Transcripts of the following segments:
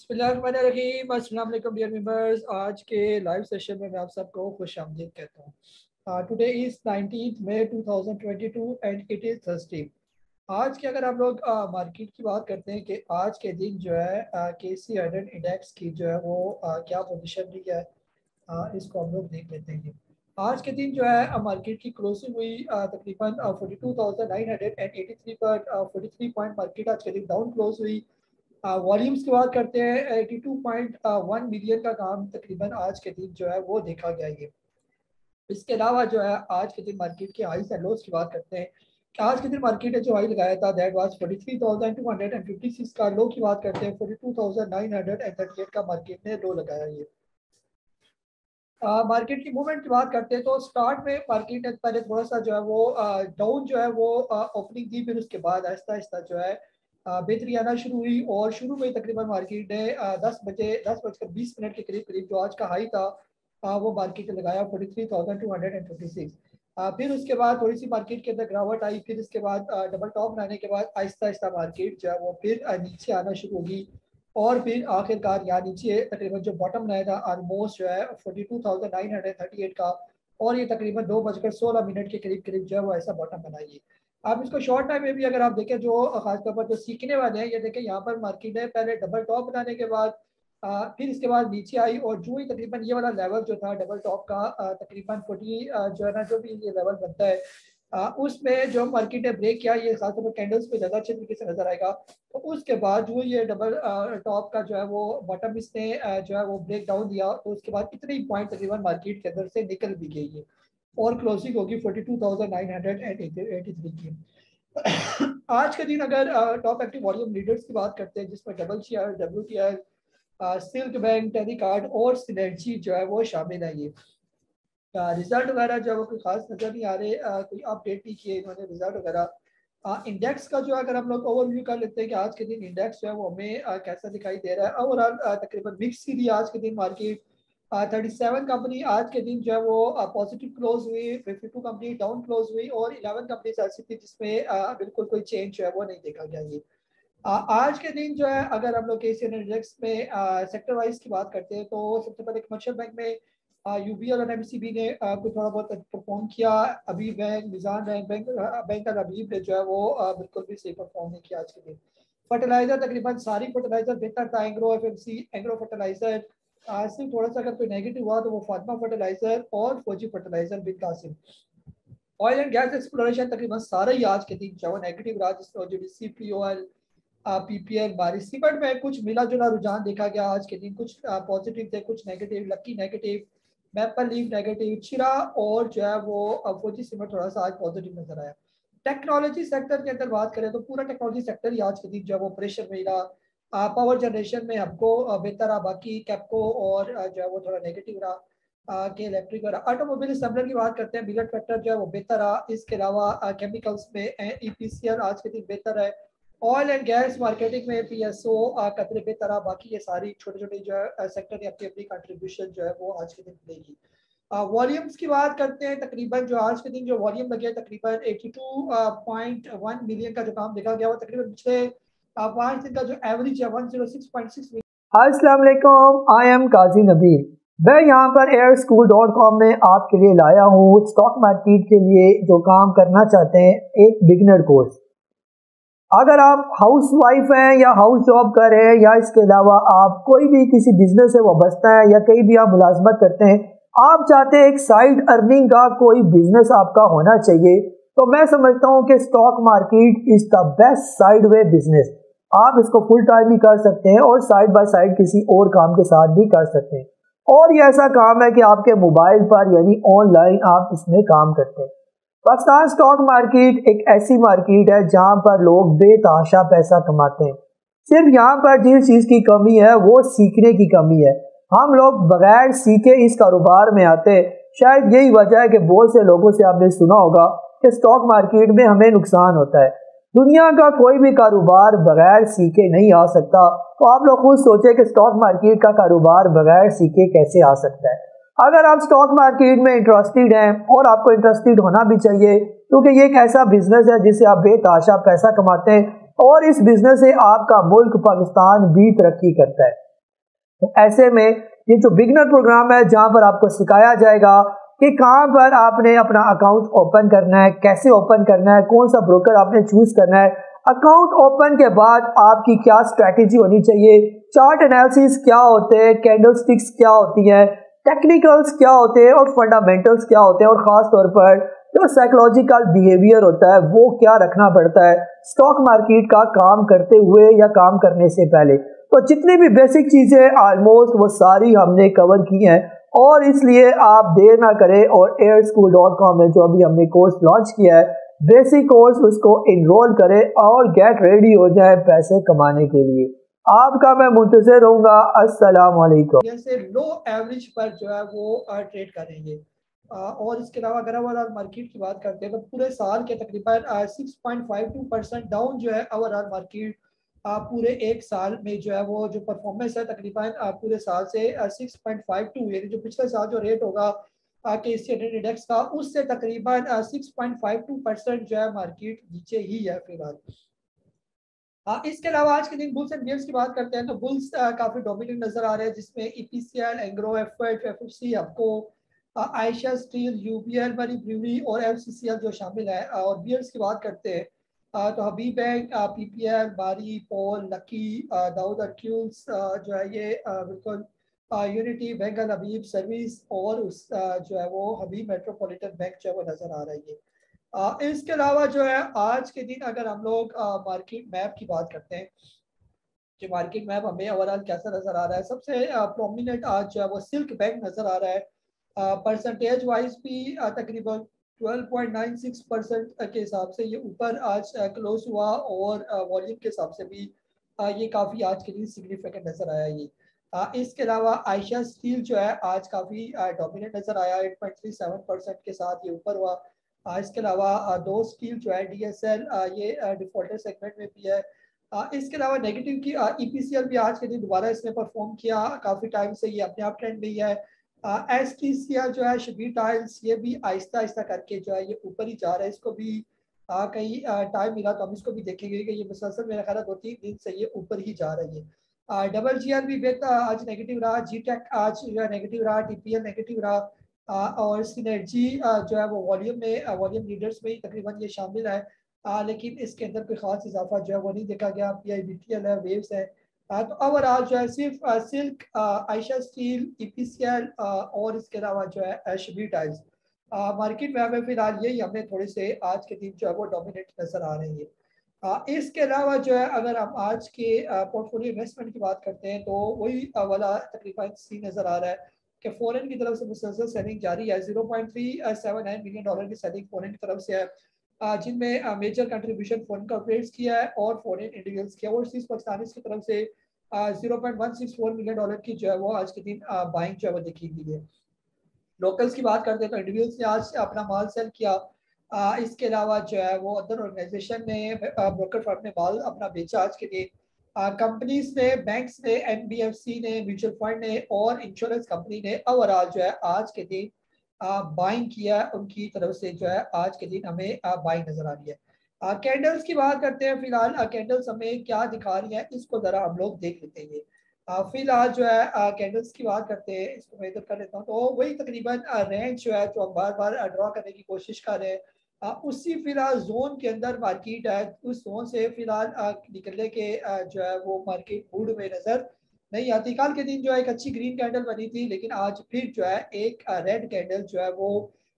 बिस्मिल्लाहिर्रहमानिर्रहीम। अस्सलाम वालेकुम डियर मेंबर्स। आज के लाइव सेशन में मैं आप सबको खुश आमदीद कहता हूँ। Today is 19 May 2022 and it is Thursday. आज के अगर आप लोग मार्केट की बात करते हैं कि आज के दिन जो है केसी 100 इंडेक्स की जो है वो क्या पोजीशन रही है, इसको हम लोग देख लेते हैं। आज के दिन जो है मार्केट की क्लोजिंग हुई तकरीबन 42,983 पर। 43 पॉइंट मार्केट आज के दिन डाउन क्लोज हुई। वॉल्यूम्स की बात करते हैं 82.1 मिलियन का काम तकरीबन आज के दिन जो है वो देखा गया ये। इसके अलावा जो है आज के दिन मार्केट के हाईस एंड लोज की बात करते हैं कि आज के दिन मार्केट ने जो हाई लगाया था दैट वाज 43,256 का। लो की बात करते हैं 42,938 का मार्केट ने लो लगाया ये। मार्केट की मूवमेंट की बात करते हैं तो स्टार्ट में मार्केट ने पहले थोड़ा सा जो है वो डाउन जो है वो ओपनिंग दी, फिर उसके बाद आहिस्ता आहिस्ता जो है बेहतरी आना शुरू हुई और शुरू में तकरीबन मार्केट ने 10 बजकर 20 मिनट के करीब करीब जो आज का हाई था वो मार्केट ने लगाया 43,256। फिर उसके बाद थोड़ी सी मार्केट के अंदर गिरावट आई, फिर इसके बाद डबल टॉप बनाने के बाद आहिस्ता आहिस्ता मार्केट जो है वो फिर नीचे आना शुरू होगी और फिर आखिरकार यहाँ नीचे तकरीबन जो बॉटम लाया था ऑलमोस्ट जो है 42,938 का, और ये तकरीबन 2 बजकर 16 मिनट के करीब करीब जो है वो ऐसा बॉटम बनाइए। आप इसको शॉर्ट टाइम में भी अगर आप देखें, जो खासतौर पर जो सीखने वाले हैं ये देखें, यहाँ पर मार्केट ने पहले डबल टॉप बनाने के बाद फिर इसके बाद नीचे आई और जो ही तकरीबन ये वाला लेवल जो था डबल टॉप का तकरीबन 40 जो है ना, जो भी ये लेवल बनता है उसमें जो मार्केट ने ब्रेक किया, ये खासतौर पर कैंडल्स पे ज़्यादा अच्छे तरीके से नजर आएगा। तो उसके बाद जो ये डबल टॉप का जो है वो बॉटम इसने जो है वो ब्रेक डाउन दिया, तो उसके बाद इतने ही पॉइंट तकरीबन मार्केट के अंदर से निकल भी गई है और क्लोजिंग होगी 42,983 की। आज के दिन अगर टॉप एक्टिव वॉल्यूम लीडर्स की बात करते हैं जिसमें double share, WTI, silk bank, Telecard और सिनर्जी जो है वो शामिल है ये। रिजल्ट वगैरह जो है वो कोई खास नजर नहीं आ रहे, कोई अपडेट नहीं किए इन्होंने रिजल्ट वगैरह। इंडेक्स का जो अगर हम लोग ओवरव्यू कर लेते हैं कि आज के दिन इंडेक्स जो है वो हमें कैसा दिखाई दे रहा है। ओवरऑल तकरीबन मिक्स ही रही आज के दिन मार्केट। 37 कंपनी आज के दिन जो है वो पॉजिटिव क्लोज हुई, 52 कंपनी डाउन क्लोज हुई और 11 कंपनी ऐसी थी जिसमें बिल्कुल कोई चेंज जो है वो नहीं देखा गया ये। आज के दिन जो है अगर हम लोग केसी इंडेक्स में सेक्टर वाइज की बात करते हैं तो सबसे पहले कमर्शियल बैंक में यूबीएल और एमसीबी ने कुछ थोड़ा बहुत परफॉर्म किया। अभी बैंक, निजाम बैंक, बैंक और अबीब ने जो है वो बिल्कुल भी सही परफॉर्म नहीं किया आज के दिन। फर्टिलाइजर तकरीबन सारी फर्टिलाइजर बेहतर था। एंग्रो एफएमसी, एंग्रो फर्टिलाइजर सिर्फ थोड़ा सा अगर कोई नेगेटिव हुआ तो वो फातिमा फर्टिलाइजर और Fauji fertiliser Bin Qasim. Oil and gas exploration तकरीबन सारा ही आज के दिन जो है नेगेटिव रहा, जिसमें जो CPOL, PPL, बारिश सीमेंट में कुछ मिला जुला रुझान देखा गया आज के दिन। कुछ पॉजिटिव थे, कुछ नेगेटिव। लक्की नेगेटिव, मैपल लीफ नेगेटिव, चिरा और जो है वो फौजी सीमेंट थोड़ा सा आज पॉजिटिव नजर आया। टेक्नोलॉजी सेक्टर के अंदर बात करें तो पूरा टेक्नोलॉजी सेक्टर ही आज के दिन जो है वो प्रेशर में रहा। पावर जनरेशन में हमको बेहतर रहा, बाकी कैपको और जो है वो थोड़ा नेगेटिव रहा। के इलेक्ट्रिक और ऑटोमोबाइल असम्बलर की बात करते हैं, बिगट फैक्टर जो है वो बेहतर रहा। इसके अलावा केमिकल्स में EPCL आज के दिन बेहतर है। ऑयल एंड गैस मार्केटिंग में PSO कतरे बेहतर रहा। बाकी ये सारी छोटे छोटे जो है सेक्टर ने अपनी अपनी कंट्रीब्यूशन जो है वो आज के दिन देगी। वॉल्यूम्स की बात करते हैं, तकरीबन जो आज के दिन जो वॉल्यूम लगे तकरीबन 82.1 मिलियन का जो काम देखा गया वो तकरीबन पिछले 5 दिन का जो एवरेज है 106.6 मिलियन। अस्सलाम वालेकुम, आई एम काजी नबील। मैं यहाँ पर airschool.com में आपके लिए लाया हूँ स्टॉक मार्केट के लिए जो काम करना चाहते हैं एक बिगिनर कोर्स। अगर आप हाउस वाइफ हैं या हाउस जॉब कर रहे हैं या इसके अलावा आप कोई भी किसी बिजनेस से वाबस्ता है या कहीं भी आप मुलाजमत करते हैं, आप चाहते हैं एक साइड अर्निंग का कोई बिजनेस आपका होना चाहिए, तो मैं समझता हूँ कि stock market is the best side way business. आप इसको फुल टाइम भी कर सकते हैं और साइड बाय साइड किसी और काम के साथ भी कर सकते हैं। और ये ऐसा काम है कि आपके मोबाइल पर यानी ऑनलाइन आप इसमें काम करते हैं। पाकिस्तान स्टॉक मार्केट एक ऐसी मार्केट है जहां पर लोग बेतहाशा पैसा कमाते हैं। सिर्फ यहाँ पर जिस चीज की कमी है वो सीखने की कमी है। हम लोग बगैर सीखे इस कारोबार में आते हैं। शायद यही वजह है कि बहुत से लोगों से आपने सुना होगा कि स्टॉक मार्केट में हमें नुकसान होता है। दुनिया का कोई भी कारोबार बगैर सीखे नहीं आ सकता, तो आप लोग खुद सोचे कि स्टॉक मार्केट का कारोबार बगैर सीखे कैसे आ सकता है। अगर आप स्टॉक मार्केट में इंटरेस्टेड हैं, और आपको इंटरेस्टेड होना भी चाहिए क्योंकि ये एक ऐसा बिजनेस है जिससे आप बेतहाशा पैसा कमाते हैं और इस बिजनेस से आपका मुल्क पाकिस्तान भी तरक्की करता है। तो ऐसे में ये जो बिगनर प्रोग्राम है जहां पर आपको सिखाया जाएगा कि कहां पर आपने अपना अकाउंट ओपन करना है, कैसे ओपन करना है, कौन सा ब्रोकर आपने चूज करना है, अकाउंट ओपन के बाद आपकी क्या स्ट्रैटेजी होनी चाहिए, चार्ट एनालिसिस क्या होते हैं, कैंडलस्टिक्स क्या होती हैं, टेक्निकल्स क्या होते हैं और फंडामेंटल्स क्या होते हैं, और खास तौर पर जो साइकोलॉजिकल बिहेवियर होता है वो क्या रखना पड़ता है स्टॉक मार्केट का काम करते हुए या काम करने से पहले। तो जितनी भी बेसिक चीजें ऑलमोस्ट वो सारी हमने कवर की हैं, और इसलिए आप देर ना करें और airschool.com में जो अभी हमने कोर्स लॉन्च किया है बेसिक कोर्स, उसको इनरोल करें और गेट रेडी हो जाए पैसे कमाने के लिए। आपका मैं मुंतज़िर रहूंगा। अस्सलाम वालेकुम। जैसे लो एवरेज पर जो है वो ट्रेड करेंगे। और इसके अलावा अगर ओवरऑल मार्केट की बात करते हैं तो पूरे साल के तकरीबन 6.52% डाउन जो है ओवरऑल मार्केट पूरे एक साल में जो है वो जो परफॉर्मेंस है तकरीबन पूरे साल से 6.52, यानी जो पिछले साल जो रेट होगा के इंडेक्स का उससे तकरीबन 6.52% जो है मार्केट नीचे ही है फिलहाल। इसके अलावा आज के दिन बुल्स एंड बियर्स की बात करते हैं तो बुल्स काफी डोमिनेंट नजर आ रहे हैं, जिसमें ईपीसीएल, एंग्रो, एफएट, एफएफसी, आपको आयशा स्टील, यूबीएल, मरी ब्रूरी और एफसीसीएल जो शामिल है। और बियर्स की बात करते हैं तो हबीब बैंक, पीपीएल, बारी, पोल, लकी, दाऊद अर्क्यूल्स जो है ये बिल्कुल यूनिटी बैंक, अल हबीब सर्विस और उस जो है वो हबीब मेट्रोपॉलिटन बैंक जो है वो नजर आ रही है। इसके अलावा जो है आज के दिन अगर हम लोग मार्केट मैप की बात करते हैं कि मार्केट मैप हमें ओवरऑल कैसा नजर आ रहा है, सबसे प्रोमिनेंट आज जो है वो सिल्क बैंक नजर आ रहा है। परसेंटेज वाइज भी तकरीबन 12.96% के हिसाब से ये ऊपर आज क्लोज हुआ, और वॉल्यूम के हिसाब से भी ये काफ़ी आज के लिए सिग्निफिकेंट नजर आया ये। इसके अलावा आयशा स्टील जो है आज काफ़ी डोमिनेंट नजर आया, 8.37% के साथ ये ऊपर हुआ। इसके अलावा दो स्टील जो है डीएसएल ये डिफॉल्टर सेगमेंट में भी है। इसके अलावा नेगेटिव की ईपीसीएल भी आज के दिन दोबारा इसने परफॉर्म किया, काफ़ी टाइम से ये अपने आप ट्रेंड में ही है। एस टी सी जो है शबीर टाइल्स ये भी आहिस्ता आहिस्ता करके जो है ये ऊपर ही जा रहा है, इसको भी कहीं टाइम मिला तो हम इसको भी देखेंगे कि ये मुसलसल मेरा ख्याल है 2-3 दिन से ये ऊपर ही जा रही है। डबल जी आर भी बेहतर आज नेगेटिव रहा, जी टेक आज जो है नेगेटिव रहा, टीपीएल नेगेटिव रहा। और सिनर्जी जो है वो वॉल्यूम में वॉल्यूम लीडर्स में ही तकरीबन ये शामिल है। लेकिन इसके अंदर कोई खास इजाफा जो है वो नहीं देखा गया। P I B T L है, वेव्स है। तो ओवरऑल जो है सिर्फ सिल्क, आयशा स्टील, ईपीसीएल और इसके अलावा जो है शबीर टाइल्स मार्केट में हमें फिलहाल यही हमें थोड़े से आज के दिन जो है वो डोमिनेट नजर आ रही है। इसके अलावा जो है अगर हम आज के पोर्टफोलियो इन्वेस्टमेंट की बात करते हैं तो वही वाला तकरीबन सी नजर आ रहा है कि फॉरेन की तरफ से मुसलसल सेलिंग जारी है। 0.379 मिलियन डॉलर की सेलिंग फॉरेन की तरफ से है, जिनमें मेजर कंट्रीब्यूशन फॉरेन कॉर्पोरेट्स किया है और फॉरेन इंडिविजुअल्स किया। ओवरसीज पाकिस्तानी की तरफ से 0.164 मिलियन डॉलर की जो है वो आज के दिन बाइंग जो है वो देखी गई है। लोकल्स की बात करते हैं तो इंडिविजुअल्स ने आज अपना माल सेल किया। इसके अलावा जो है वो अदर ऑर्गेनाइजेशन ने ब्रोकर फर्म ने माल अपना बेचा आज के दिन। कंपनीज ने, बैंक्स ने, एनबीएफसी ने, म्यूचुअल फंड ने और इंश्योरेंस कंपनी ने ओवरऑल जो है आज के दिन बाइंग किया, उनकी तरफ से जो है आज के दिन हमें बाइंग नजर आ रही है। कैंडल्स की बात करते हैं, फिलहाल कैंडल्स हमें क्या दिखा रही है इसको जरा हम लोग देख लेते हैं। फिलहाल जो है कैंडल्स की बात करते हैं, इसको मैं इधर कर लेता हूँ, तो वही तकरीबन रेंज जो है जो हम बार बार ड्रॉ करने की कोशिश कर रहे हैं उसी फिलहाल जोन के अंदर मार्केट है। उस जोन से फिलहाल निकलने के जो है वो मार्केट मूड में नजर नहीं आती। कल के दिन जो है एक अच्छी ग्रीन कैंडल बनी थी, लेकिन आज फिर जो है एक रेड कैंडल जो है वो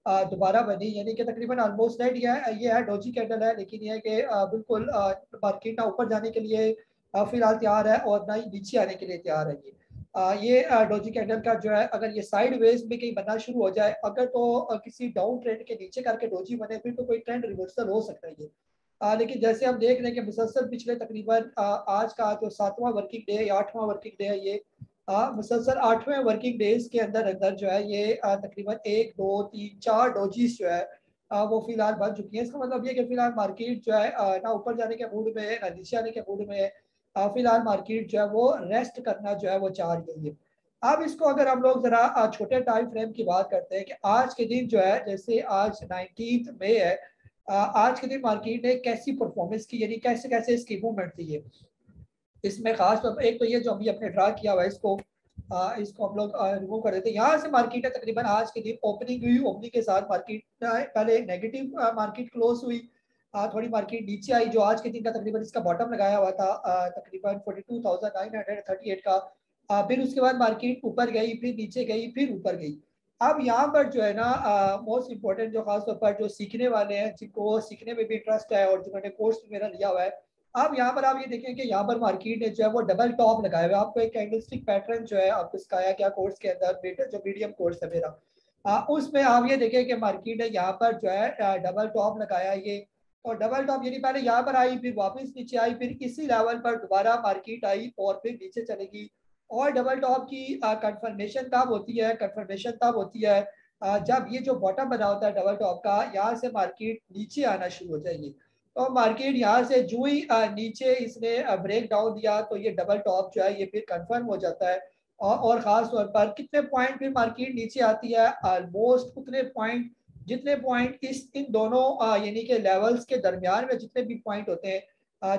दोबारा बनी, यानी कि तकरीबन ऑलमोस्ट रेड ये है डोजी कैंडल है, लेकिन ये है कि बिल्कुल मार्केट ना ऊपर जाने के लिए फिलहाल तैयार है और ना ही नीचे आने के लिए तैयार है। ये डोजी कैंडल का जो है अगर ये साइड वेज में कहीं बनना शुरू हो जाए, अगर तो किसी डाउन ट्रेंड के नीचे करके डोजी बने फिर तो कोई ट्रेंड रिवर्सल हो सकता है ये। लेकिन जैसे हम देख रहे हैं कि मुसलसल पिछले तकरीबन आज का जो 7वां वर्किंग डे या 8वां वर्किंग डे है ये मुसलसल 8वें वर्किंग डेज के अंदर अंदर जो है ये तकरीबन 1 2 3 4 डोजीज जो है वो फिलहाल बन चुकी है। इसका मतलब ये कि फिलहाल मार्केट जो है ना ऊपर जाने के मूड में है ना नीचे आने के मूड में है। फिलहाल मार्केट जो है वो रेस्ट करना जो है वो चाह रही है। अब इसको अगर हम लोग जरा छोटे टाइम फ्रेम की बात करते हैं कि आज के दिन जो है जैसे आज 19 मई है, आज के दिन मार्केट ने कैसी परफॉर्मेंस की, यानी कैसे कैसे इसकी मूवमेंट थी है। इसमें खास तौर पर एक तो ये जो अभी अपने ड्रा किया हुआ है इसको इसको हम लोग रिमूव कर देते हैं। यहाँ से मार्केट है तकरीबन आज के दिन ओपनिंग हुई, ओपनिंग के साथ मार्केट पहले नेगेटिव मार्केट क्लोज हुई, थोड़ी मार्केट नीचे आई, जो आज के दिन का तकरीबन इसका बॉटम लगाया हुआ था तकरीबन 42,938 का। फिर उसके बाद मार्केट ऊपर गई, फिर नीचे गई, फिर ऊपर गई। अब यहाँ पर जो है ना मोस्ट इम्पोर्टेंट जो खास तौर पर जो सीखने वाले हैं, जिनको सीखने में भी इंटरेस्ट है और जिन्होंने कोर्स मेरा लिया हुआ है, अब यहाँ पर आप ये देखें कि यहाँ पर मार्केट ने जो है वो डबल टॉप लगाए हुए। आपको एक कैंडलस्टिक पैटर्न जो है आपको सिखाया गया कोर्स के अंदर, जो मीडियम कोर्स है मेरा, उसमें आप ये देखें कि मार्केट ने यहाँ पर जो है डबल टॉप लगाया ये। और डबल टॉप यानी पहले यहाँ पर आई, फिर वापस नीचे आई, फिर इसी लेवल पर दोबारा मार्केट आई और फिर नीचे चलेगी। और डबल टॉप की कंफर्मेशन तब होती है, जब ये जो बॉटम बना होता है डबल टॉप का, यहाँ से मार्केट नीचे आना शुरू हो जाएगी। तो मार्केट यहाँ से जो ही नीचे इसने ब्रेक डाउन दिया तो ये डबल टॉप जो है ये फिर कंफर्म हो जाता है। और ख़ास तौर पर कितने पॉइंट फिर मार्केट नीचे आती है, ऑलमोस्ट उतने पॉइंट जितने पॉइंट इन दोनों यानी कि लेवल्स के दरमियान में जितने भी पॉइंट होते हैं,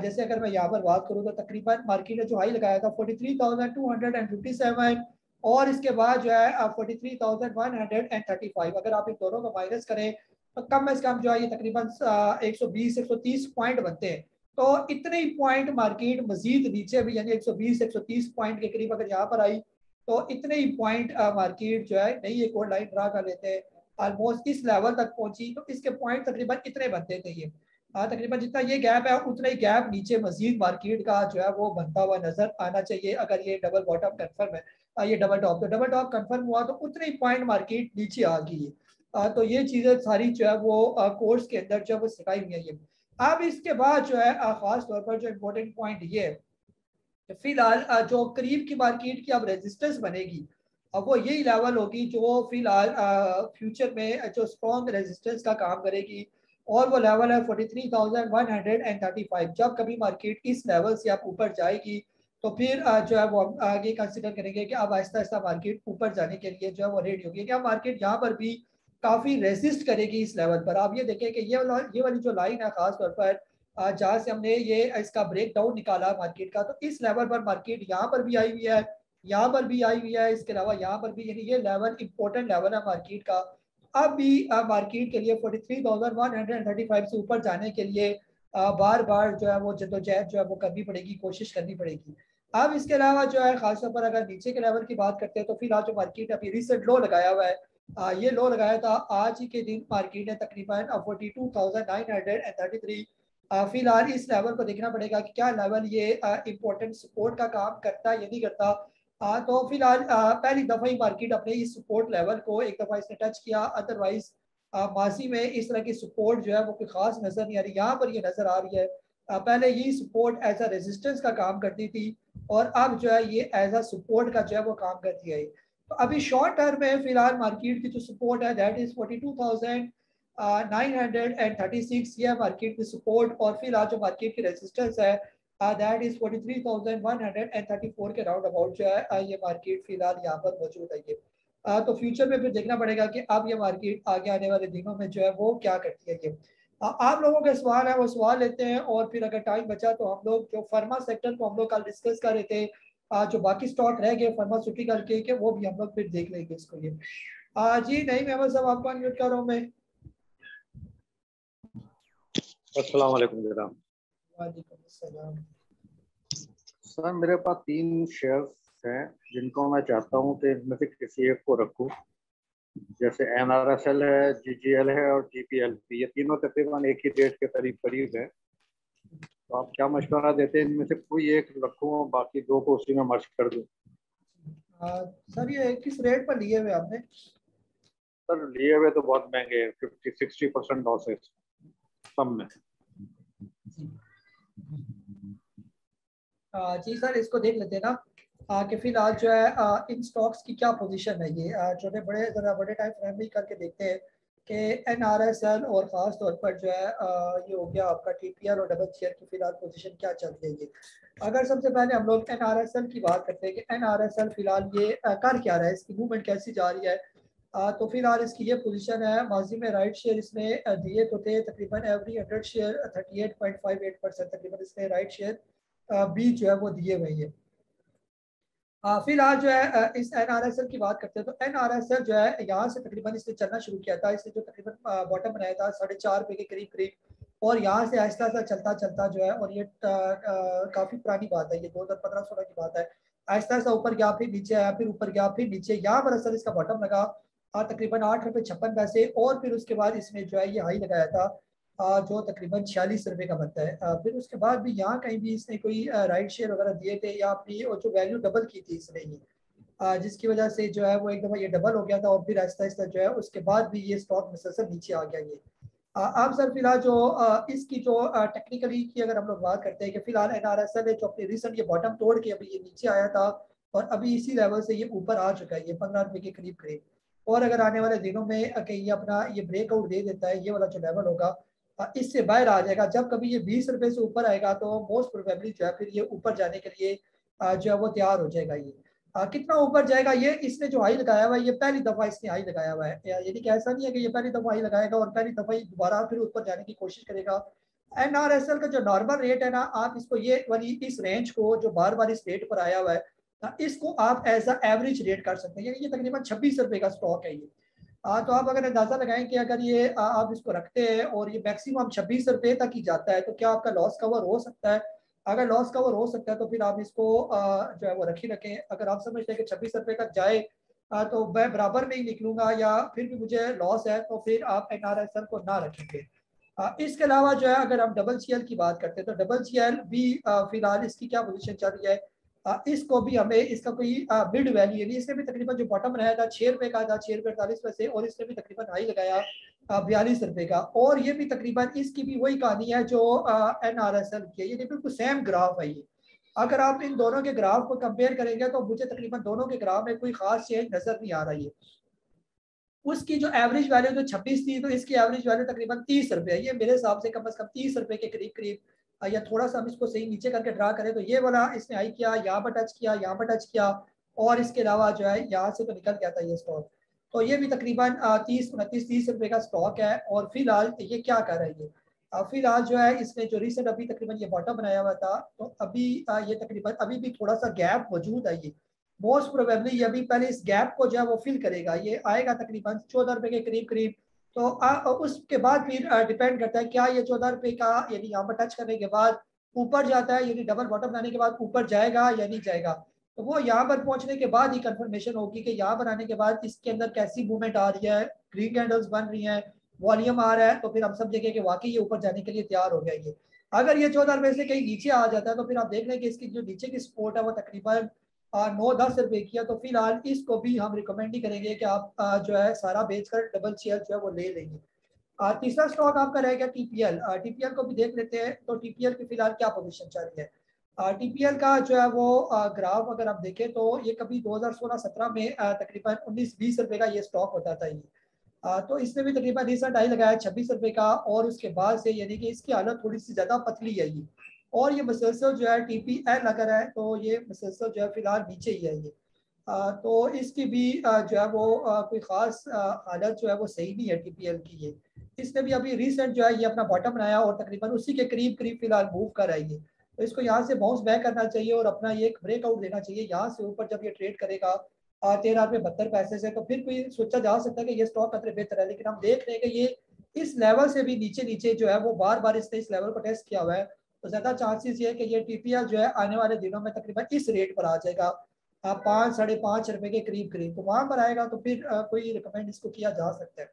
जैसे अगर मैं यहाँ पर बात करूँ तो तकरीबन मार्केट ने जो हाई लगाया था 43,257, और इसके बाद जो है 43,135। अगर आप इन दोनों को माइनस करें तो कम से कम जो है ये तकरीबन 120-130 पॉइंट बनते हैं। तो इतने ही पॉइंट मार्केट मजीद नीचे भी, यानी 120-130 पॉइंट के करीब अगर यहाँ पर आई तो इतने ही पॉइंट मार्केट जो है नई एक और लाइन ड्रा कर लेते हैं, ऑलमोस्ट इस लेवल तक पहुंची तो इसके पॉइंट तकरीबन इतने बनते थे ये। तकरीबन जितना ये गैप है उतना ही गैप नीचे मजीद मार्केट का जो है वो बनता हुआ नजर आना चाहिए। अगर ये डबल बॉटम कंफर्म है, ये डबल टॉप कंफर्म हुआ तो उतने ही पॉइंट मार्केट नीचे आ गई है। तो ये चीजें सारी जो है वो कोर्स के अंदर जो है वो सिखाई हुई है ये। अब इसके बाद जो है खास तौर पर जो इम्पोर्टेंट पॉइंट ये है कि फिलहाल जो करीब की मार्केट की अब रेजिस्टेंस बनेगी, अब वो यही लेवल होगी जो फिलहाल फ्यूचर में जो स्ट्रॉन्ग रेजिस्टेंस का काम करेगी, और वो लेवल है 43,135। जब कभी मार्केट इस लेवल से आप ऊपर जाएगी तो फिर जो है वो आगे कंसिडर करेंगे कि अब आहिस्ता आहिस्ता मार्केट ऊपर जाने के लिए जो है वो रेडी होगी। क्या मार्केट यहाँ पर भी काफी रेजिस्ट करेगी इस लेवल पर। आप ये देखें कि ये वाली जो लाइन है खास तौर पर जहाँ से हमने ये इसका ब्रेक डाउन निकाला मार्केट का, तो इस लेवल पर मार्केट यहाँ पर भी आई हुई है, यहाँ पर भी आई हुई है, इसके अलावा यहाँ पर भी, यानी ये लेवल इंपॉर्टेंट लेवल है मार्केट का। अब भी मार्केट के लिए 43,135 से ऊपर जाने के लिए बार बार जो है वो जद्दोजहद जो है वो करनी पड़ेगी, कोशिश करनी पड़ेगी। अब इसके अलावा जो है खासतौर पर अगर नीचे के लेवल की बात करते हैं तो फिलहाल जो मार्केट अभी रिसेंट लो लगाया हुआ है, ये लो लगाया था आज ही के दिन मार्केट ने तकरीबन 42,933। फिलहाल इस लेवल को देखना पड़ेगा कि क्या लेवल ये इंपॉर्टेंट सपोर्ट का काम करता है या नहीं करता। तो फिलहाल पहली दफा ही मार्केट अपने इस सपोर्ट लेवल को एक दफा इसने टच किया, अदरवाइज माजी में इस तरह की सपोर्ट जो है वो कोई खास नजर नहीं आ रही। यहाँ पर ये नजर आ रही है, पहले ये सपोर्ट एज अ रेजिस्टेंस का काम करती थी और अब जो है ये एज अ सपोर्ट का जो है वो काम करती है। तो अभी शॉर्ट टर्म में फिलहाल मार्केट की जो सपोर्ट है दैट इज 42,936, ये मार्केट की सपोर्ट, और फिलहाल जो मार्केट की रेजिस्टेंस है दैट इज 43,134 के राउंड अबाउट जो है ये मार्केट फिलहाल यहाँ पर मौजूद है ये। तो फ्यूचर में फिर देखना पड़ेगा कि अब ये मार्केट आगे आने वाले दिनों में जो है वो क्या करती है ये। आप लोगों के सवाल है वो सवाल लेते हैं, और फिर अगर टाइम बचा तो हम लोग जो फर्मा सेक्टर को हम लोग कल डिस्कस कर रहे थे, जो बाकी स्टॉक रह गए फार्मास्यूटिकल के वो भी हम लोग फिर देख लेंगे इसको ये। जी नहीं मेहमद साहब आपको अनम्यूट कर रहा हूँ मैं। अस्सलाम वालेकुम जनाब। वालेकुम अस्सलाम। सर मेरे पास 3 शेयर्स हैं जिनको मैं चाहता हूँ कि इनमें से किसी एक को रखूँ, जैसे NRSL है, GGL है और GPLP। ये तीनों तकरीबन एक ही डेट के करीब करीब है, तो आप क्या मशवरा देते हैं इनमें से कोई एक रखूँ और बाकी 2 को उसी में मर्ज कर दूँ? सर ये किस रेट पर लिए हुए आपने? सर लिए हुए तो बहुत महंगे हैं, 50-60% लॉसेस सब में। जी सर इसको देख लेते हैं ना कि फिलहाल जो है इन स्टॉक्स की क्या पोजीशन है ये। छोटे बड़े ज़रा बड़े टाइम फ्रेम में करके देखते हैं कि NRSL और ख़ास तौर पर जो है ये हो गया आपका TPL और डबल शेयर की फिलहाल पोजीशन क्या चल रही है ये। अगर सबसे पहले हम लोग NRSL की बात करते हैं कि NRSL फिलहाल ये कर क्या रहा है, इसकी मूवमेंट कैसी जा रही है। तो फिलहाल इसकी ये पोजीशन है, माजी में राइट शेयर इसने दिए तो थे तकरीबन एवरी 100 शेयर 38.58% तकरीबन इसने राइट शेयर भी जो है वो दिए हुए हैं। फिलहाल जो है इस NRSL की बात करते हैं तो NRSL जो है यहाँ से तकरीबन इसने चलना शुरू किया था। इसने जो तकरीबन बॉटम बनाया था 4.5 रुपये के करीब करीब, और यहाँ से आहिस्ता आहिस्ता चलता चलता जो है, और ये काफ़ी पुरानी बात है, ये 2015-16 की बात है, आहिस्ता आहिस्ता ऊपर गया, फिर नीचे आया, फिर ऊपर गया, फिर नीचे, यहाँ पर असल इसका बॉटम लगा तकरीबन 8 रुपये 56 पैसे, और फिर उसके बाद इसने जो है ये हाई लगाया था जो तकरीबन 46 रुपये का बनता है। फिर उसके बाद भी यहाँ कहीं भी इसने कोई राइट शेयर वगैरह दिए थे या अपनी और जो वैल्यू डबल की थी इसने ये, जिसकी वजह से जो है वो एक दफ़ा ये डबल हो गया था, और फिर आहिस्ता आहिस्ता जो है उसके बाद भी ये स्टॉक मुसलसल नीचे आ गया ये। अब सर फिलहाल जो इसकी जो टेक्निकली की अगर हम लोग बात करते हैं कि फिलहाल NRSL है जो अपने रिसेंट ये बॉटम तोड़ के अभी ये नीचे आया था, और अभी इसी लेवल से ये ऊपर आ चुका है, ये 15 रुपये के करीब करीब, और अगर आने वाले दिनों में कहीं ये अपना ये ब्रेकआउट दे देता है, ये वाला जो लेवल होगा इससे बाहर आ जाएगा, जब कभी ये 20 रुपये से ऊपर आएगा तो मोस्ट प्रोबेबली जो है फिर ये ऊपर जाने के लिए जो है वो तैयार हो जाएगा ये। कितना ऊपर जाएगा ये, इसने जो हाई लगाया हुआ है ये पहली दफा इसने हाई लगाया हुआ है, यानी कि ऐसा नहीं है कि ये पहली दफा हाई लगाएगा और पहली दफा ही दोबारा फिर ऊपर जाने की कोशिश करेगा। NRSL का जो नॉर्मल रेट है ना, आप इसको ये वाली इस रेंज को जो बार बार इस रेट पर आया हुआ है इसको आप एज अ एवरेज रेट कर सकते हैं, यानी ये तकरीबन 26 रुपये का स्टॉक है ये। तो आप अगर अंदाजा लगाएं कि अगर ये आप इसको रखते हैं और ये मैक्सिमम 26 रुपये तक ही जाता है तो क्या आपका लॉस कवर हो सकता है? अगर लॉस कवर हो सकता है तो फिर आप इसको जो है वो रखी रखें। अगर आप समझते हैं कि 26 रुपये तक जाए तो मैं बराबर में ही निकलूंगा या फिर भी मुझे लॉस है, तो फिर आप NRSL को ना रखेंगे। इसके अलावा जो है अगर हम WCL की बात करते हैं तो WCL भी फिलहाल इसकी क्या पोजीशन चल रही है, इसको भी हमें इसका कोई मिड वैल्यू नहीं, इसने भी तकरीबन जो बॉटम बनाया था 6 रुपये का था, 6 रुपये 48 पैसे, और इसने भी तकरीबन हाई लगाया 42 रुपये का, और ये भी तकरीबन इसकी भी वही कहानी है जो NRSL की है, ये बिल्कुल सेम ग्राफ है ये। अगर आप इन दोनों के ग्राफ को कंपेयर करेंगे तो मुझे तकरीबन दोनों के ग्राफ में कोई खास चेंज नजर नहीं आ रही है। उसकी जो एवरेज वैल्यू जो 26 थी तो इसकी एवरेज वैल्यू तकरीबन 30 रुपये है, ये मेरे हिसाब से कम 30 रुपये के करीब करीब, या थोड़ा सा हम इसको सही नीचे करके ड्रा करें तो ये वाला इसने हाई किया, यहाँ पर टच किया, यहाँ पर टच किया, और इसके अलावा जो है यहाँ से तो निकल गया था ये स्टॉक, तो ये भी तकरीबन 30 रुपये का स्टॉक है। और फिलहाल ये क्या कर रहा है ये, फिलहाल जो है इसने जो रिसेंट अभी तकरीबन ये बॉटम बनाया हुआ था, तो अभी ये तकरीबन अभी भी थोड़ा सा गैप मौजूद है, ये मोस्ट प्रोबेबली ये अभी पहले इस गैप को जो है वो फिल करेगा, ये आएगा तकरीबन 14 रुपये के करीब करीब, तो उसके बाद फिर डिपेंड करता है क्या ये 14 रुपये का यानी यहाँ पर टच करने के बाद ऊपर जाता है, यानी डबल बॉटम बनाने के बाद ऊपर जाएगा या नहीं जाएगा, तो वो यहाँ पर पहुंचने के बाद ही कंफर्मेशन होगी कि यहाँ पर आने के बाद इसके अंदर कैसी मूवमेंट आ रही है, ग्रीन कैंडल्स बन रही हैं, वॉल्यूम आ रहा है, तो फिर हम समझेंगे कि वाकई ये ऊपर जाने के लिए तैयार हो गया ये। अगर ये 14 रुपये से कहीं नीचे आ जाता है तो फिर आप देख लें कि इसकी जो नीचे की सपोर्ट है वो तकरीबन 9-10 रुपये की है, तो फिलहाल इसको भी हम रिकमेंड नहीं करेंगे कि आप जो है सारा बेचकर WCL जो है वो ले लेंगे। तीसरा स्टॉक आपका रहेगा TPL। TPL को भी देख लेते हैं, तो TPL की फिलहाल क्या पोजीशन चल रही है। TPL का जो है वो ग्राफ अगर आप देखें तो ये कभी 2016-17 में तकरीबन 19-20 रुपये का ये स्टॉक होता था ये, तो इसने भी तकरीबन रिसेंट हाई लगाया 26 रुपये का, और उसके बाद से यानी कि इसकी हालत थोड़ी सी ज़्यादा पतली है ये, और ये मुसलसल जो है TPL अगर है तो ये मुसलसल जो है फिलहाल नीचे ही है ये। तो इसकी भी जो है वो कोई ख़ास हालत जो है वो सही नहीं है TPL की ये, इसने भी अभी रिसेंट जो है ये अपना बॉटम बनाया और तकरीबन उसी के करीब करीब फिलहाल मूव कर रही है, तो इसको यहाँ से बाउंस बैक करना चाहिए और अपना ये एक ब्रेकआउट देना चाहिए यहाँ से ऊपर, जब ये ट्रेड करेगा 13 रुपये 72 पैसे से, तो फिर कोई सोचा जा सकता है कि ये स्टॉक खतरे बेहतर है, लेकिन हम देख रहे हैं कि ये इस लेवल से भी नीचे नीचे जो है वो बार बार इसने इस लेवल को टेस्ट किया हुआ है, तो ज्यादा चांसेस ये है कि ये TPL जो है आने वाले दिनों में तकरीबन इस रेट पर आ जाएगा 5-5.5 रुपये के करीब करीब, तो वहां पर आएगा तो फिर कोई रिकमेंड इसको किया जा सकता है।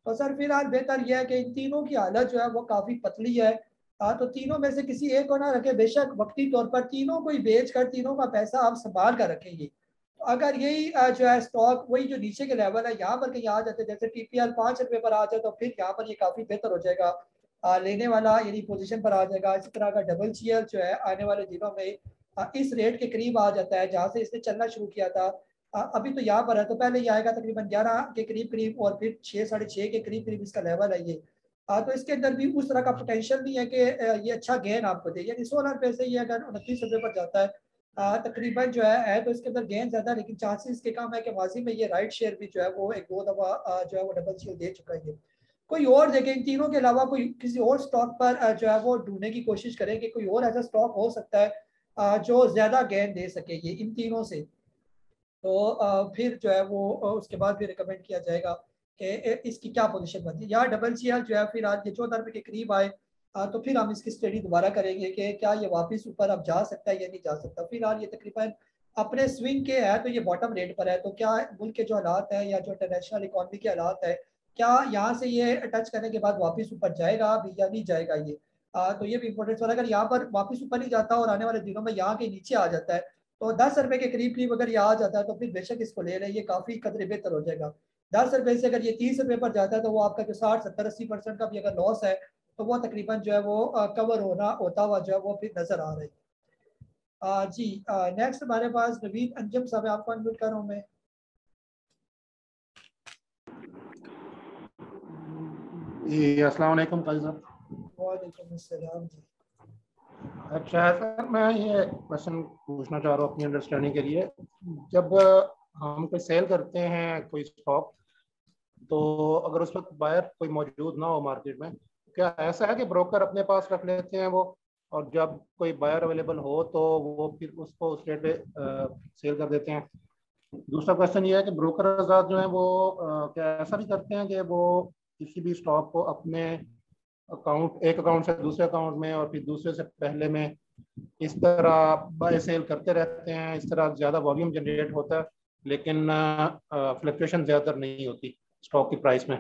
तो सर फिलहाल बेहतर यह है कि इन तीनों की हालत जो है वो काफी पतली है, तो तीनों में से किसी एक को ना रखे, बेशक वक्ती तौर पर तीनों को ही बेच कर तीनों का पैसा आप संभाल कर रखेंगे, तो अगर यही जो है स्टॉक वही जो नीचे के लेवल है यहाँ पर कहीं आ जाते, जैसे TPL 5 रुपये पर आ जाए तो फिर यहाँ पर ये काफी बेहतर हो जाएगा, लेने वाला यानी पोजीशन पर आ जाएगा। इसी तरह का WCL जो है आने वाले दिनों में इस रेट के करीब आ जाता है जहाँ से इसने चलना शुरू किया था, अभी तो यहाँ पर है, तो पहले ये आएगा तकरीबन 11 के करीब करीब और फिर 6-6.5 के करीब करीब इसका लेवल है ये, तो इसके अंदर भी उस तरह का पोटेंशियल नहीं है कि ये अच्छा गेन आपको दे, यानी 16 रुपये से ये अगर 29 रुपये पर जाता है तकरीबन जो है तो इसके अंदर गेन ज्यादा, लेकिन चांसेस के कम है कि माजी में ये राइट शेयर भी जो है वो 1-2 दफा जो है वो WCL दे चुका है। कोई और देखें इन तीनों के अलावा कोई किसी और स्टॉक पर जो है वो ढूंढने की कोशिश करें कि कोई और ऐसा स्टॉक हो सकता है जो ज्यादा गेन दे सके ये इन तीनों से, तो फिर जो है वो उसके बाद फिर रिकमेंड किया जाएगा कि इसकी क्या पोजीशन बनती है। यहाँ WCL जो है फिर आज ये 14 रुपये के करीब आए, तो फिर हम इसकी स्टडी दोबारा करेंगे कि क्या ये वापस ऊपर अब जा सकता है या नहीं जा सकता। फिलहाल ये तकरीबन अपने स्विंग के है, तो ये बॉटम रेट पर है। तो क्या मुल्क के जो हालात है या जो इंटरनेशनल इकॉनमी के हालात है, क्या यहाँ से ये टच करने के बाद वापस ऊपर जाएगा अभी या नहीं जाएगा ये। तो ये भी इंपॉर्टेंट वाला, अगर यहाँ पर वापस ऊपर नहीं जाता और आने वाले दिनों में यहाँ के नीचे आ जाता है, तो 10 रुपए के करीब करीब अगर ये आ जाता है तो फिर बेशक इसको ले लें, ये काफ़ी कदरे बेहतर हो जाएगा। 10 रुपए से अगर ये 30 रुपए पर जाता है तो वो आपका जो 60 70 80% का भी अगर लॉस है तो वो तकरीबन जो है वो कवर होता हुआ जो है वो फिर नजर आ रहा है। जी नेक्स्ट हमारे पास नवीन अंजम साहब है, आपको अनम्यूट कर रहा हूँ मैं। जी अस्सलाम वालेकुम काजी साहब। वालेकुम अस्सलाम जी। अच्छा सर, मैं ये क्वेश्चन पूछना चाह रहा हूँ अपनी अंडरस्टैंडिंग के लिए। जब हम कोई सेल करते हैं कोई स्टॉक, तो अगर उस वक्त बायर कोई मौजूद ना हो मार्केट में, क्या ऐसा है कि ब्रोकर अपने पास रख लेते हैं वो, और जब कोई बायर अवेलेबल हो तो वो फिर उसको उस रेट पे सेल कर देते हैं? दूसरा क्वेश्चन ये है कि ब्रोकर आजाद जो है वो क्या ऐसा भी करते हैं कि वो किसी भी स्टॉक को अपने एक अकाउंट से दूसरे अकाउंट में और फिर दूसरे से पहले में इस तरह बाय सेल करते रहते हैं? इस तरह ज़्यादा वॉल्यूम जनरेट होता है लेकिन फ्लक्चुएशन ज़्यादा नहीं होती स्टॉक की प्राइस में।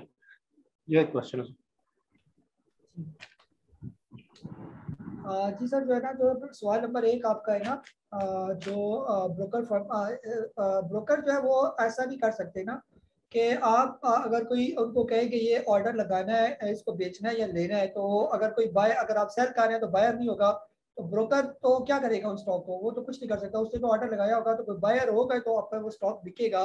ये एक क्वेश्चन है। जी सर, जो है ना, जो सवाल नंबर 1 आपका है ना, जो ब्रोकर फर्म ब्रोकर जो है वो ऐसा नहीं कर सकते ना कि आप अगर कोई उनको कहे कि ये ऑर्डर लगाना है, इसको बेचना है या लेना है, तो अगर कोई बाय, अगर आप सेल कर रहे हैं तो बायर नहीं होगा, तो ब्रोकर तो क्या करेगा उस स्टॉक को, वो तो कुछ नहीं कर सकता। उसने तो ऑर्डर लगाया होगा, तो कोई बायर होगा तो आपका वो स्टॉक बिकेगा।